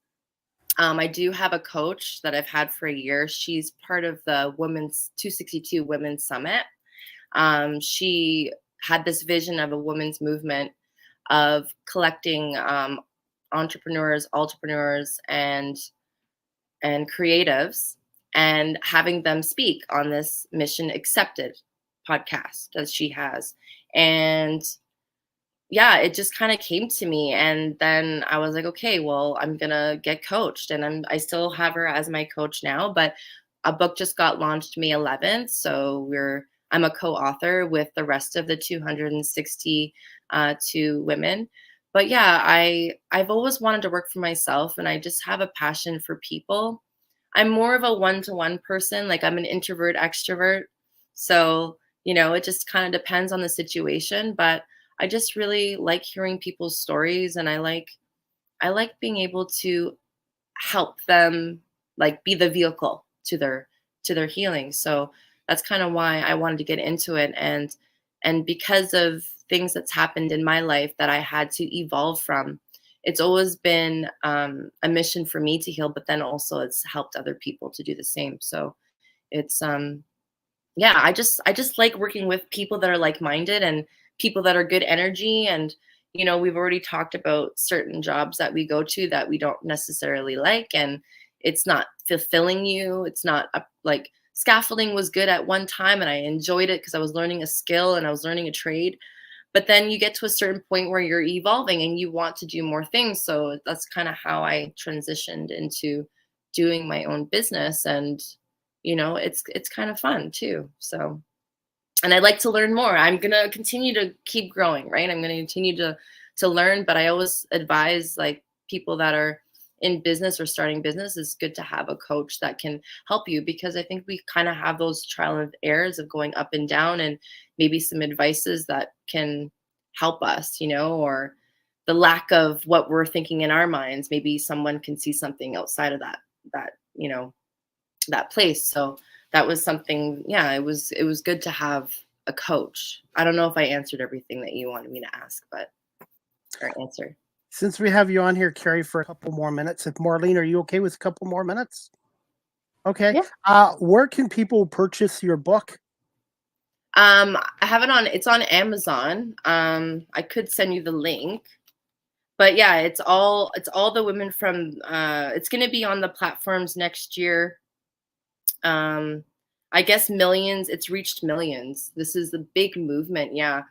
I do have a coach that I've had for a year. She's part of the Women's 262 Women's Summit. She had this vision of a women's movement of collecting entrepreneurs, and creatives, and having them speak on this Mission Accepted podcast that she has. And yeah, it just kind of came to me. And then I was like, okay, well, I'm gonna get coached. And I still have her as my coach now, but a book just got launched May 11th. So I'm a co-author with the rest of the 260 two women. But yeah, I've always wanted to work for myself, and I just have a passion for people. I'm more of a one-to-one person. Like I'm an introvert, extrovert. So, it just kind of depends on the situation, but I just really like hearing people's stories, and I like being able to help them, like, be the vehicle to their healing. So that's kind of why I wanted to get into it. And because of things that's happened in my life that I had to evolve from, it's always been a mission for me to heal, but then also it's helped other people to do the same. So it's yeah, I just like working with people that are like-minded and people that are good energy. And we've already talked about certain jobs that we go to that we don't necessarily like, and it's not fulfilling you. It's not like scaffolding was good at one time and I enjoyed it because I was learning a skill and I was learning a trade, but then you get to a certain point where you're evolving and you want to do more things. So that's kind of how I transitioned into doing my own business. And it's kind of fun too. So, and I'd like to learn more. I'm going to continue to keep growing, right? I'm going to continue to learn, but I always advise, like, people that are in business or starting business, it's good to have a coach that can help you, because I think we kind of have those trial and errors of going up and down, and maybe some advices that can help us, or the lack of what we're thinking in our minds. Maybe someone can see something outside of that place. So that was something, yeah, it was good to have a coach. I don't know if I answered everything that you wanted me to ask, but or answer. Since we have you on here, Kerri, for a couple more minutes, if Marlene, are you okay with a couple more minutes? Okay. Yeah. Where can people purchase your book? I have it's on Amazon. I could send you the link. But yeah, it's all the women from it's going to be on the platforms next year. I guess millions, it's reached millions. This is a big movement. Yeah.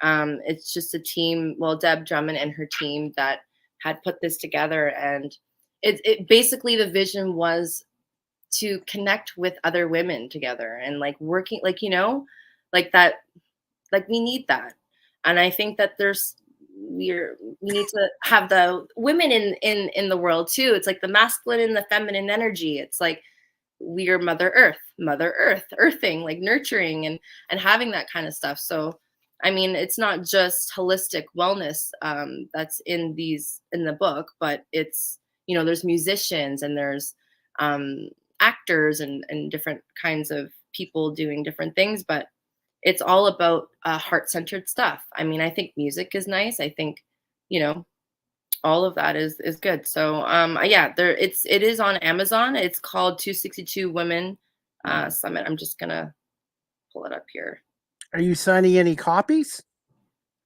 It's just a team, well, Deb Drummond and her team that had put this together. And it basically, the vision was to connect with other women together and, like, working, like, like that, like, we need that. And I think that we need to have the women in the world too. It's like the masculine and the feminine energy. It's like we are mother earth, earthing, like nurturing and having that kind of stuff. So I mean, it's not just holistic wellness that's in the book, but it's, there's musicians and there's actors and different kinds of people doing different things, but it's all about heart-centered stuff. I mean, I think music is nice. I think, you know, all of that is good. So yeah, it is on Amazon. It's called 262 Women Summit. I'm just gonna pull it up here. Are you signing any copies?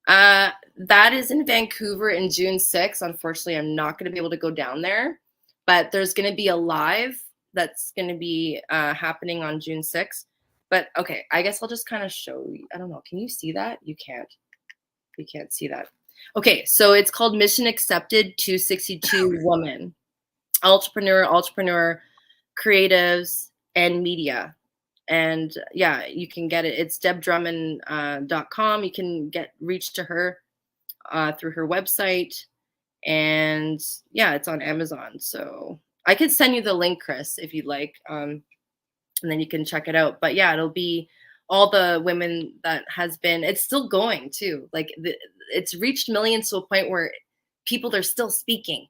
That is in Vancouver in June 6th. Unfortunately, I'm not going to be able to go down there, but there's going to be a live that's going to be happening on June 6th. But okay, I guess I'll just kind of show you. I don't know. Can you see that? You can't. You can't see that. Okay, so it's called Mission Accepted 262 Woman. Entrepreneur, creatives, and media. And yeah, you can get it. It's debdrummond.com. You can reach to her through her website. And yeah, it's on Amazon. So I could send you the link, Chris, if you'd like. And then you can check it out. But yeah, it'll be all the women that has been, it's still going too. Like it's reached millions to a point where people are still speaking.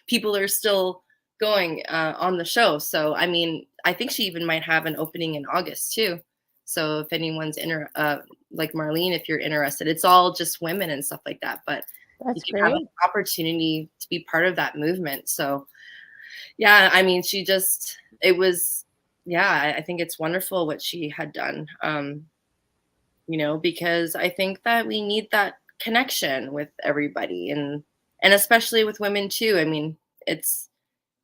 People are still going on the show. So, I mean, I think she even might have an opening in August too. So if anyone's like Marlene, if you're interested, it's all just women and stuff like that. But That's you can have great. an opportunity to be part of that movement. So yeah, I mean, I think it's wonderful what she had done. Because I think that we need that connection with everybody, and especially with women too. I mean, it's,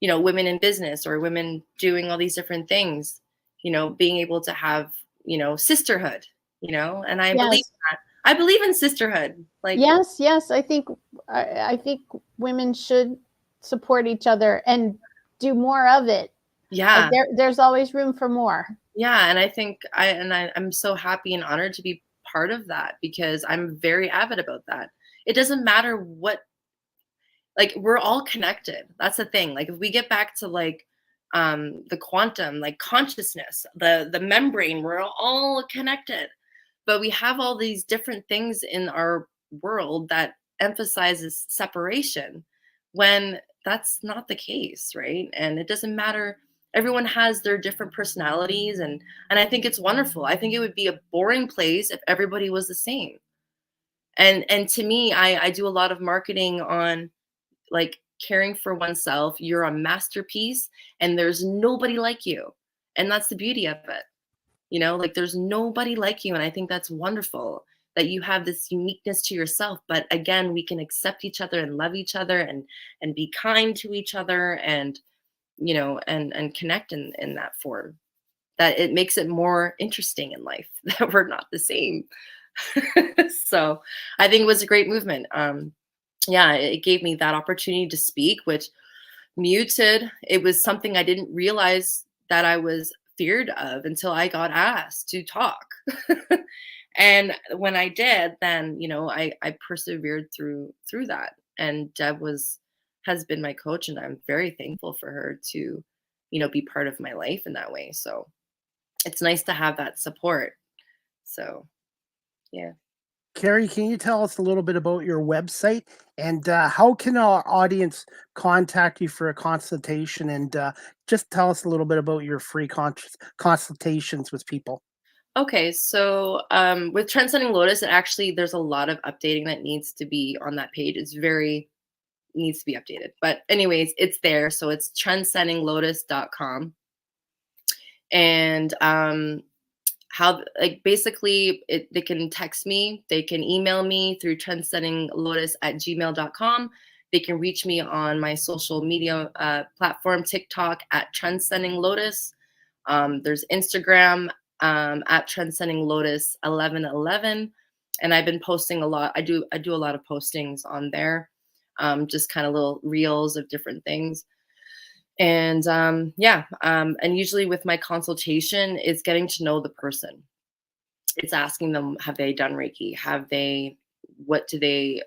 women in business or women doing all these different things, being able to have, sisterhood, and I believe Yes. that. I believe in sisterhood. Like, Yes. I think women should support each other and do more of it. yeah. Like there's always room for more. Yeah, and I think I'm so happy and honored to be part of that, because I'm very avid about that. It doesn't matter what, like, we're all connected. That's the thing. Like, if we get back to, like, the quantum, like consciousness, the membrane, we're all connected. But we have all these different things in our world that emphasizes separation when that's not the case, right? And it doesn't matter. Everyone has their different personalities, and I think it's wonderful. I think it would be a boring place if everybody was the same. And to me, I do a lot of marketing on like caring for oneself. You're a masterpiece and there's nobody like you. And that's the beauty of it. You know, like there's nobody like you. And I think that's wonderful that you have this uniqueness to yourself. But again, we can accept each other and love each other and be kind to each other and, you know, and connect in that form. That it makes it more interesting in life that we're not the same. So I think it was a great movement. Yeah, it gave me that opportunity to speak, which muted. It was something I didn't realize that I was feared of until I got asked to talk. And when I did, then you know I persevered through that. And Deb has been my coach, and I'm very thankful for her to, you know, be part of my life in that way. So it's nice to have that support. So yeah. Kerri, can you tell us a little bit about your website and how can our audience contact you for a consultation? And just tell us a little bit about your free consultations with people. Okay, so with Transcending Lotus, it actually there's a lot of updating that needs to be on that page. It's very needs to be updated. But anyways, it's there. So it's transcendinglotus.com. And how like basically they can text me, they can email me through transcendinglotus@gmail.com. They can reach me on my social media platform, TikTok at Transcending Lotus. There's Instagram at Transcending Lotus 1111, and I've been posting a lot. I do a lot of postings on there, just kind of little reels of different things. And and usually with my consultation, it's getting to know the person. It's asking them, have they done Reiki? Have they, what do they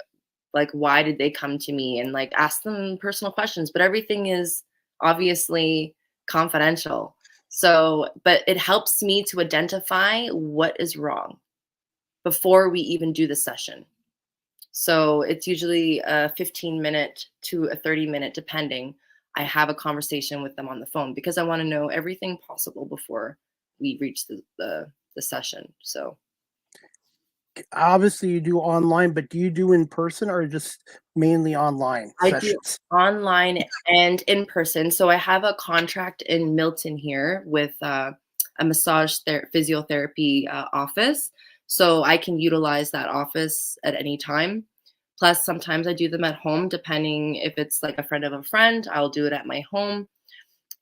like? Why did they come to me? And like ask them personal questions, but everything is obviously confidential. So, but it helps me to identify what is wrong before we even do the session. So it's usually a 15-minute to a 30-minute, depending. I have a conversation with them on the phone because I want to know everything possible before we reach the session. So Obviously, you do online, but do you do in person or just mainly online I do sessions? online and in person. So I have a contract in Milton here with a massage physiotherapy office. So I can utilize that office at any time. Plus, sometimes I do them at home, depending if it's like a friend of a friend, I'll do it at my home.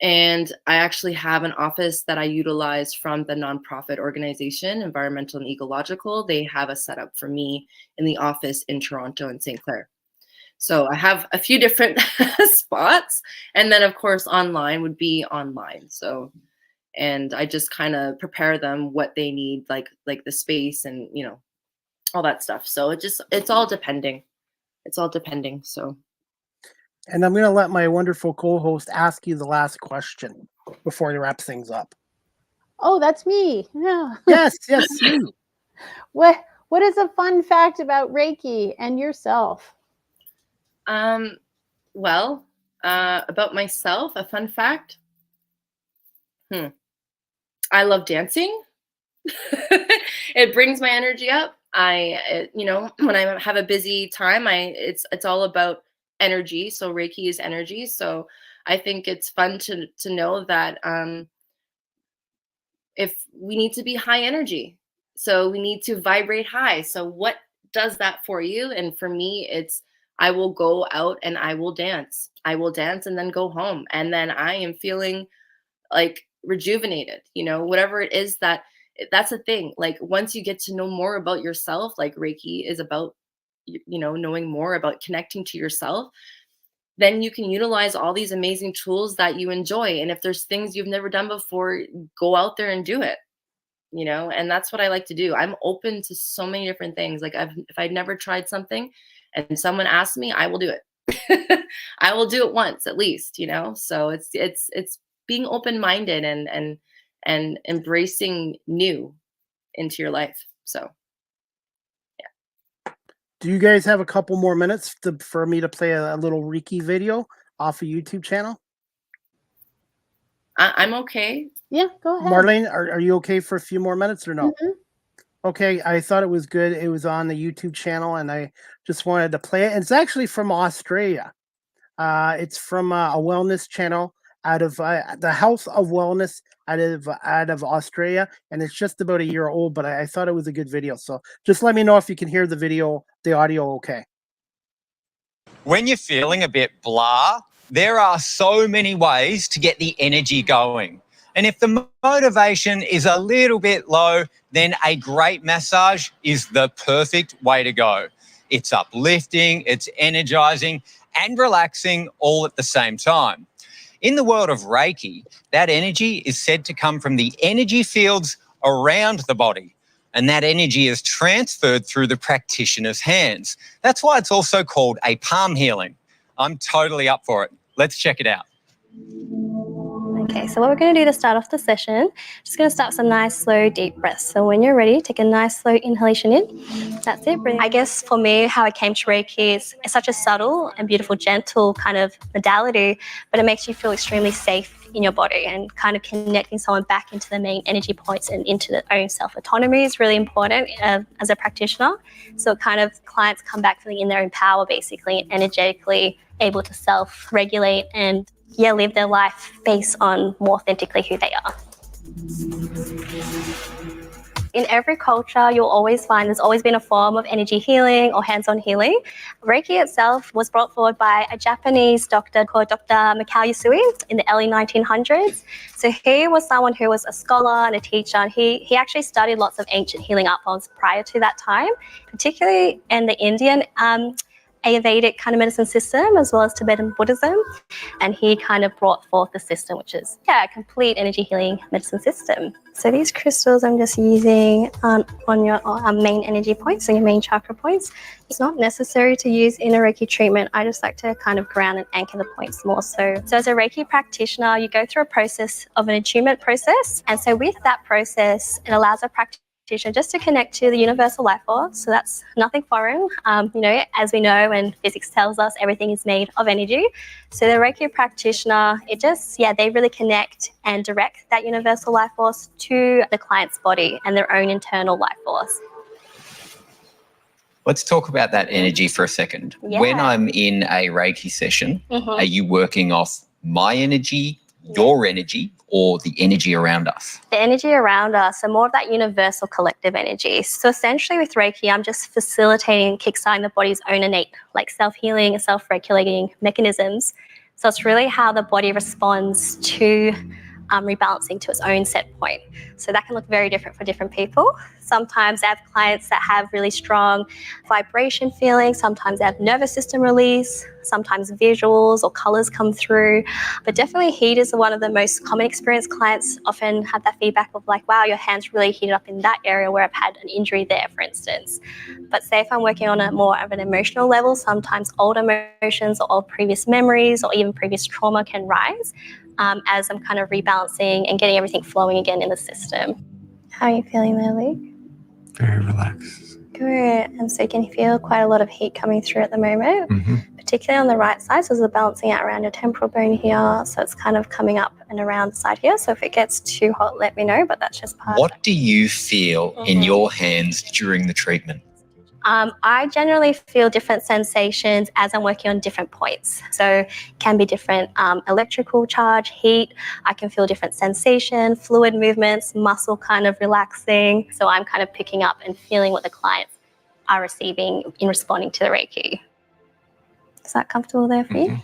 And I actually have an office that I utilize from the nonprofit organization, Environmental and Ecological. They have a setup for me in the office in Toronto and St. Clair. So I have a few different spots. And then, of course, online would be online. So, and I just kind of prepare them what they need, like the space and, you know, all that stuff. So it's all depending. It's all depending. So. And I'm going to let my wonderful co-host ask you the last question before he wraps things up. Oh, that's me. Yeah. Yes, you. What is a fun fact about Reiki and yourself? Well, about myself, a fun fact. I love dancing. It brings my energy up. You know, when I have a busy time, it's all about energy. So Reiki is energy. So I think it's fun to know that if we need to be high energy, so we need to vibrate high. So what does that for you? And for me, it's I will go out and I will dance. I will dance and then go home, and then I am feeling like rejuvenated. You know, whatever it is that's the thing. Like once you get to know more about yourself, like Reiki is about, you know, knowing more about connecting to yourself, then you can utilize all these amazing tools that you enjoy. And if there's things you've never done before, go out there and do it, you know? And that's what I like to do. I'm open to so many different things. Like if I'd never tried something and someone asks me, I will do it. I will do it once at least, you know? So it's being open-minded and embracing new into your life. So Do you guys have a couple more minutes for me to play a little Reiki video off a YouTube channel? I'm okay. Yeah, go ahead. Marlene, are you okay for a few more minutes or no? Mhm. Okay, I thought it was good. It was on the YouTube channel, and I just wanted to play it. It's actually from Australia. It's from a wellness channel out of the Health of Wellness out of Australia, and it's just about a year old. But I thought it was a good video. So just let me know if you can hear the audio, okay? When you're feeling a bit blah, there are so many ways to get the energy going. And if the motivation is a little bit low, then a great massage is the perfect way to go. It's uplifting, it's energizing, and relaxing all at the same time. In the world of Reiki, that energy is said to come from the energy fields around the body, and that energy is transferred through the practitioner's hands. That's why it's also called a palm healing. I'm totally up for it. Let's check it out. Okay, so what we're going to do to start off the session, just going to start with some nice, slow, deep breaths. So when you're ready, take a nice, slow inhalation in. That's it. Breathe. I guess for me, how I came to Reiki is it's such a subtle and beautiful, gentle kind of modality, but it makes you feel extremely safe in your body, and kind of connecting someone back into the main energy points and into their own self-autonomy is really important as a practitioner. So kind of clients come back feeling in their own power, basically, and energetically able to self-regulate and live their life based on more authentically who they are. In every culture, you'll always find there's always been a form of energy healing or hands-on healing. Reiki itself was brought forward by a Japanese doctor called Dr. Mikao Usui in the early 1900s. So he was someone who was a scholar and a teacher, and he actually studied lots of ancient healing art forms prior to that time, particularly in the Indian Ayurvedic kind of medicine system, as well as Tibetan Buddhism. And he kind of brought forth the system, which is, a complete energy healing medicine system. So these crystals I'm just using on your main energy points, so your main chakra points. It's not necessary to use in a Reiki treatment. I just like to kind of ground and anchor the points more so. So as a Reiki practitioner, you go through a process of an attunement process. And so with that process, it allows a practitioner just to connect to the universal life force. So that's nothing foreign. As we know, and physics tells us, everything is made of energy. So the Reiki practitioner, they really connect and direct that universal life force to the client's body and their own internal life force. Let's talk about that energy for a second. Yeah. When I'm in a Reiki session, are you working off my energy, your energy, or the energy around us? The energy around us, and more of that universal collective energy. So essentially with Reiki, I'm just facilitating, kickstarting the body's own innate, like self-healing and self-regulating mechanisms. So it's really how the body responds to rebalancing to its own set point. So that can look very different for different people. Sometimes I have clients that have really strong vibration feeling. Sometimes they have nervous system release. Sometimes visuals or colors come through. But definitely heat is one of the most common experience. Clients often have that feedback of like, wow, your hand's really heated up in that area where I've had an injury there, for instance. But say if I'm working on a more of an emotional level, sometimes old emotions or old previous memories or even previous trauma can rise as I'm kind of rebalancing and getting everything flowing again in the system. How are you feeling there, Lee? Very relaxed. Good. And so you can feel quite a lot of heat coming through at the moment, particularly on the right side. So there's a balancing out around your temporal bone here. So it's kind of coming up and around the side here. So if it gets too hot, let me know, but that's just part of it. What do you feel in your hands during the treatment? I generally feel different sensations as I'm working on different points. So it can be different electrical charge, heat. I can feel different sensation, fluid movements, muscle kind of relaxing. So I'm kind of picking up and feeling what the clients are receiving in responding to the Reiki. Is that comfortable there for you?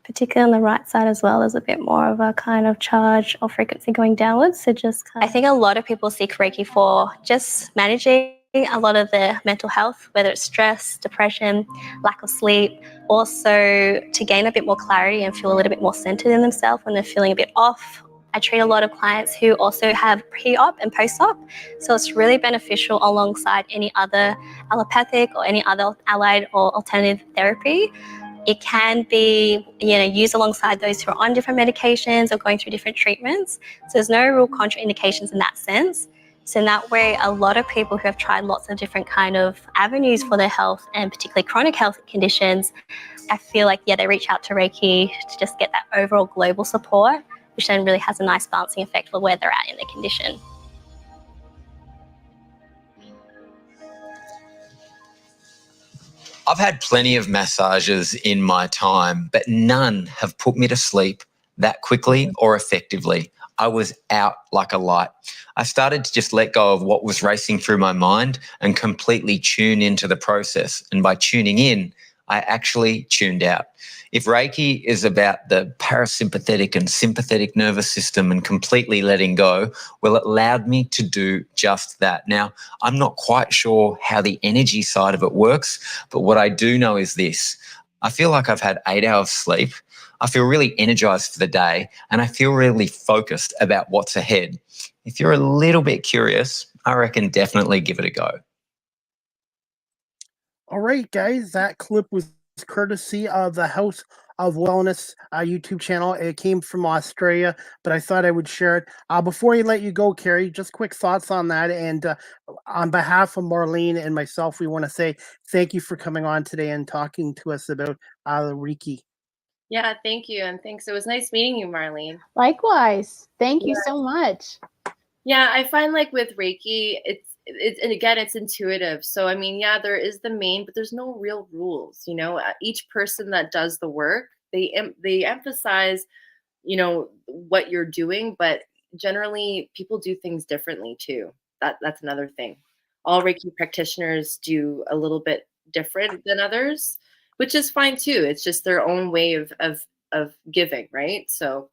Particularly on the right side as well, there's a bit more of a kind of charge or frequency going downwards. So I think a lot of people seek Reiki for just managing a lot of their mental health, whether it's stress, depression, lack of sleep, also to gain a bit more clarity and feel a little bit more centered in themselves when they're feeling a bit off. I treat a lot of clients who also have pre-op and post-op. So it's really beneficial alongside any other allopathic or any other allied or alternative therapy. It can be, used alongside those who are on different medications or going through different treatments. So there's no real contraindications in that sense. So in that way, a lot of people who have tried lots of different kind of avenues for their health, and particularly chronic health conditions, I feel like, they reach out to Reiki to just get that overall global support, which then really has a nice balancing effect for where they're at in their condition. I've had plenty of massages in my time, but none have put me to sleep that quickly or effectively. I was out like a light. I started to just let go of what was racing through my mind and completely tune into the process. And by tuning in, I actually tuned out. If Reiki is about the parasympathetic and sympathetic nervous system and completely letting go, well, it allowed me to do just that. Now, I'm not quite sure how the energy side of it works, but what I do know is this. I feel like I've had 8 hours sleep. I feel really energized for the day, and I feel really focused about what's ahead. If you're a little bit curious, I reckon definitely give it a go. All right, guys, that clip was courtesy of the House of Wellness YouTube channel. It came from Australia, but I thought I would share it. Before I let you go, Kerri, just quick thoughts on that. And on behalf of Marlene and myself, we want to say thank you for coming on today and talking to us about the Reiki. Yeah, thank you. And thanks. It was nice meeting you, Marlene. Likewise. Thank you so much. Yeah, I find like with Reiki, it's and again, it's intuitive. So I mean, yeah, there is the main, but there's no real rules. Each person that does the work, they emphasize, what you're doing, but generally people do things differently too. That's another thing. All Reiki practitioners do a little bit different than others, which is fine too. It's just their own way of giving, right? So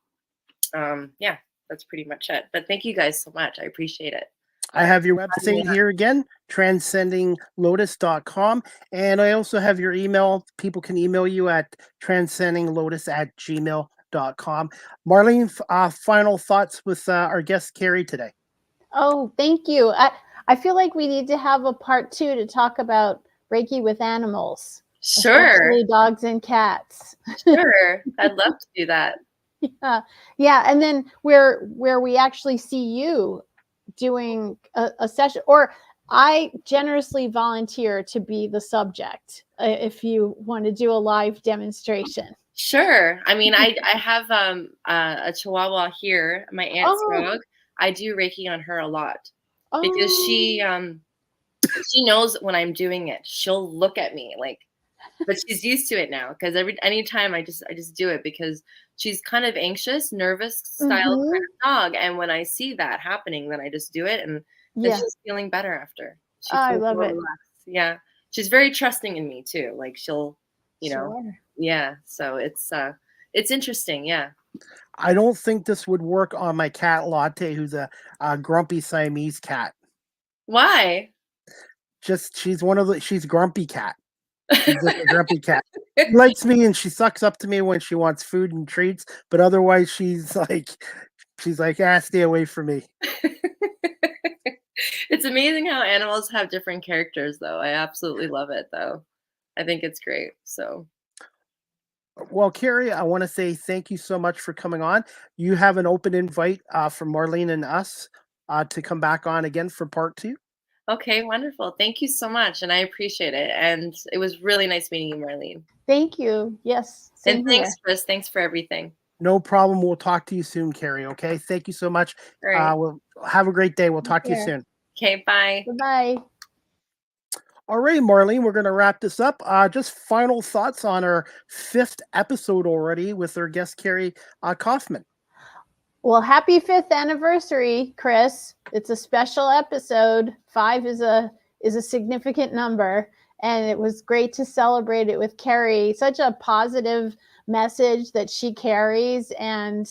yeah, that's pretty much it. But thank you guys so much. I appreciate it. I have your website here again, transcendinglotus.com. And I also have your email. People can email you at transcendinglotus@gmail.com. Marlene, final thoughts with our guest, Kerri, today. Oh, thank you. I feel like we need to have a part 2 to talk about Reiki with animals. Sure. Especially dogs and cats. Sure. I'd love to do that. Yeah. And then where we actually see you doing a session, or I generously volunteer to be the subject if you want to do a live demonstration. Sure. I mean, I have a Chihuahua here, my aunt's dog. I do Reiki on her a lot because she knows when I'm doing it. She'll look at me but she's used to it now because anytime I just do it because she's kind of anxious, nervous style kind of dog. And when I see that happening, then I just do it. And then she's feeling better after. I love it. Relaxed. Yeah. She's very trusting in me too. Like she'll, yeah. So it's interesting. Yeah. I don't think this would work on my cat Latte, who's a grumpy Siamese cat. Why? She's grumpy cat. She's just a grumpy cat. She likes me and she sucks up to me when she wants food and treats, but otherwise she's like, stay away from me. It's amazing how animals have different characters, though. I absolutely love it, though. I think it's great. So, well, Kerri, I want to say thank you so much for coming on. You have an open invite from Marlene and us to come back on again for part 2. Okay, wonderful. Thank you so much, and I appreciate it. And it was really nice meeting you, Marlene. Thank you. Yes. And thanks, Chris. Thanks for everything. No problem. We'll talk to you soon, Kerri. Okay. Thank you so much. Right. We'll have a great day. We'll talk to you soon. Okay. Bye. Bye. All right, Marlene, we're going to wrap this up. Just final thoughts on our 5th episode already with our guest, Kerri Kaufmann. Well, happy 5th anniversary, Chris. It's a special episode. 5 is a significant number, and it was great to celebrate it with Kerri. Such a positive message that she carries, and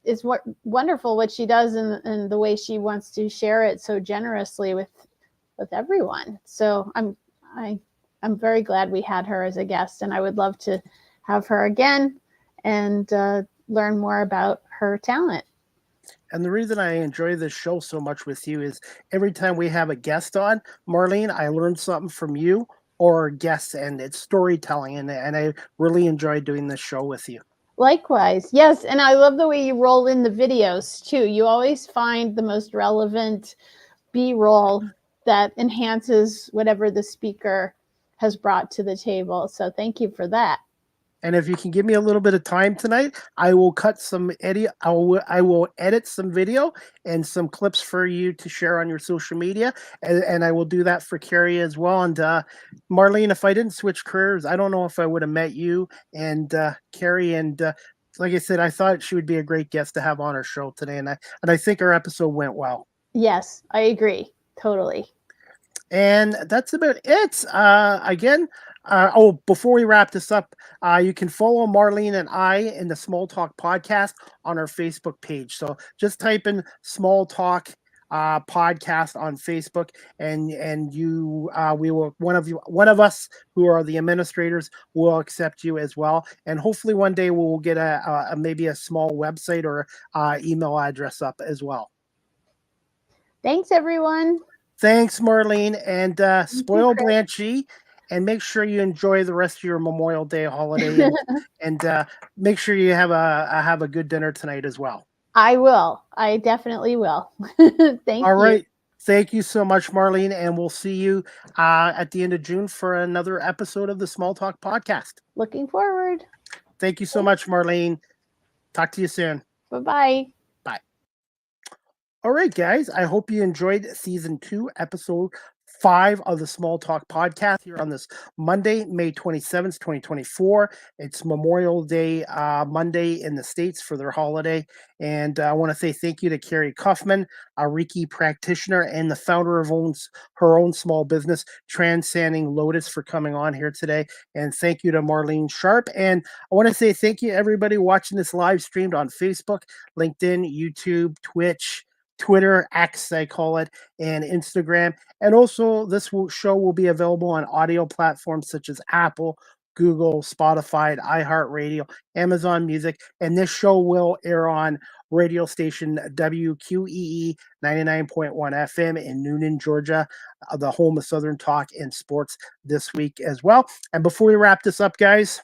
it's wonderful what she does and the way she wants to share it so generously with everyone. So I'm very glad we had her as a guest, and I would love to have her again and learn more about her talent. And the reason I enjoy this show so much with you is every time we have a guest on, Marlene, I learn something from you our guests, and it's storytelling, and I really enjoy doing this show with you. Likewise. Yes. And I love the way you roll in the videos too. You always find the most relevant B-roll that enhances whatever the speaker has brought to the table. So thank you for that. And if you can give me a little bit of time tonight, I will cut some edit. I will edit some video and some clips for you to share on your social media, and I will do that for Kerri as well. And Marlene, if I didn't switch careers, I don't know if I would have met you and Kerri. And like I said, I thought she would be a great guest to have on our show today, and I think our episode went well. Yes, I agree. Totally. And that's about it. Again, before we wrap this up, you can follow Marlene and I in the Small Talk podcast on our Facebook page. So just type in Small Talk podcast on Facebook, and you we will one of us who are the administrators will accept you as well. And hopefully one day we'll get a maybe a small website or email address up as well. Thanks, everyone. Thanks, Marlene, and spoil Blanchy, and make sure you enjoy the rest of your Memorial Day holiday, and make sure you have a good dinner tonight as well. I will. I definitely will. Thank you. All right. Thank you so much, Marlene, and we'll see you at the end of June for another episode of the Small Talk podcast. Looking forward. Thank you so much, Marlene. Talk to you soon. Bye-bye. Bye. All right, guys. I hope you enjoyed season 2, episode 5 of the Small Talk podcast here on this Monday, May 27th, 2024. It's Memorial Day Monday in the States for their holiday. And I want to say thank you to Kerri Kaufmann, a Reiki practitioner and the founder of her own small business, Transcending Lotus, for coming on here today. And thank you to Marlene Sharp. And I want to say thank you to everybody watching this live streamed on Facebook, LinkedIn, YouTube, Twitch, Twitter, X, I call it, and Instagram. And also, this show will be available on audio platforms such as Apple, Google, Spotify, iHeartRadio, Amazon Music. And this show will air on radio station WQEE 99.1 FM in Noonan, Georgia, the home of Southern Talk and Sports this week as well. And before we wrap this up, guys,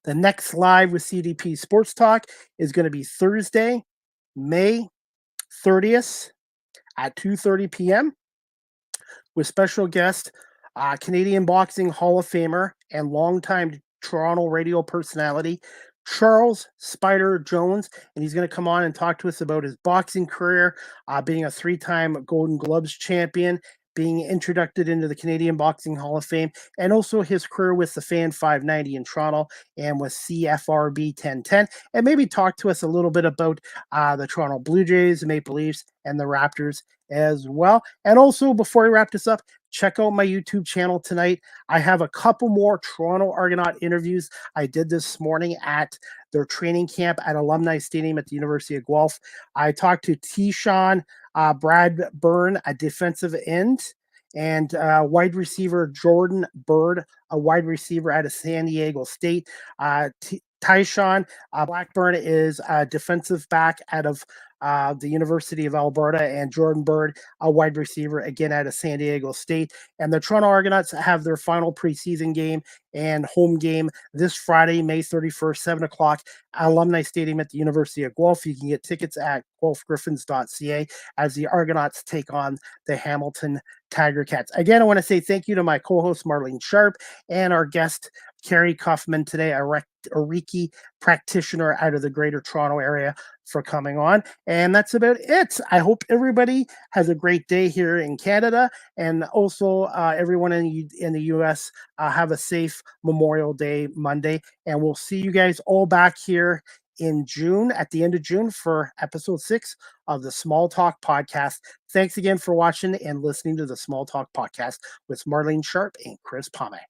the next live with CDP Sports Talk is going to be Thursday, May 30th at 2:30 p.m. with special guest, Canadian Boxing Hall of Famer and longtime Toronto radio personality, Charles Spider Jones. And he's going to come on and talk to us about his boxing career, being a 3-time Golden Gloves champion, being introduced into the Canadian Boxing Hall of Fame, and also his career with the Fan 590 in Toronto and with CFRB 1010, and maybe talk to us a little bit about the Toronto Blue Jays, the Maple Leafs, and the Raptors as well. And also, before we wrap this up, check out my YouTube channel tonight. I have a couple more Toronto Argonaut interviews I did this morning at their training camp at Alumni Stadium at the University of Guelph. I talked to T-Sean Bradburn, a defensive end, and wide receiver Jordan Bird, a wide receiver out of San Diego State. Tyshawn Blackburn is a defensive back out of the University of Alberta, and Jordan Bird, a wide receiver, again out of San Diego State. And the Toronto Argonauts have their final preseason game and home game this Friday, May 31st, 7 o'clock, Alumni Stadium at the University of Guelph. You can get tickets at guelphgriffins.ca as the Argonauts take on the Hamilton Tiger Cats. Again, I want to say thank you to my co-host, Marlene Sharp, and our guest, Kerri Kaufmann today, a Reiki practitioner out of the Greater Toronto area, for coming on. And that's about it. I hope everybody has a great day here in Canada, and also everyone in the US have a safe Memorial Day Monday. And we'll see you guys all back here in June, at the end of June, for episode 6 of the Small Talk podcast. Thanks again for watching and listening to the Small Talk podcast with Marlene Sharp and Chris Pomme.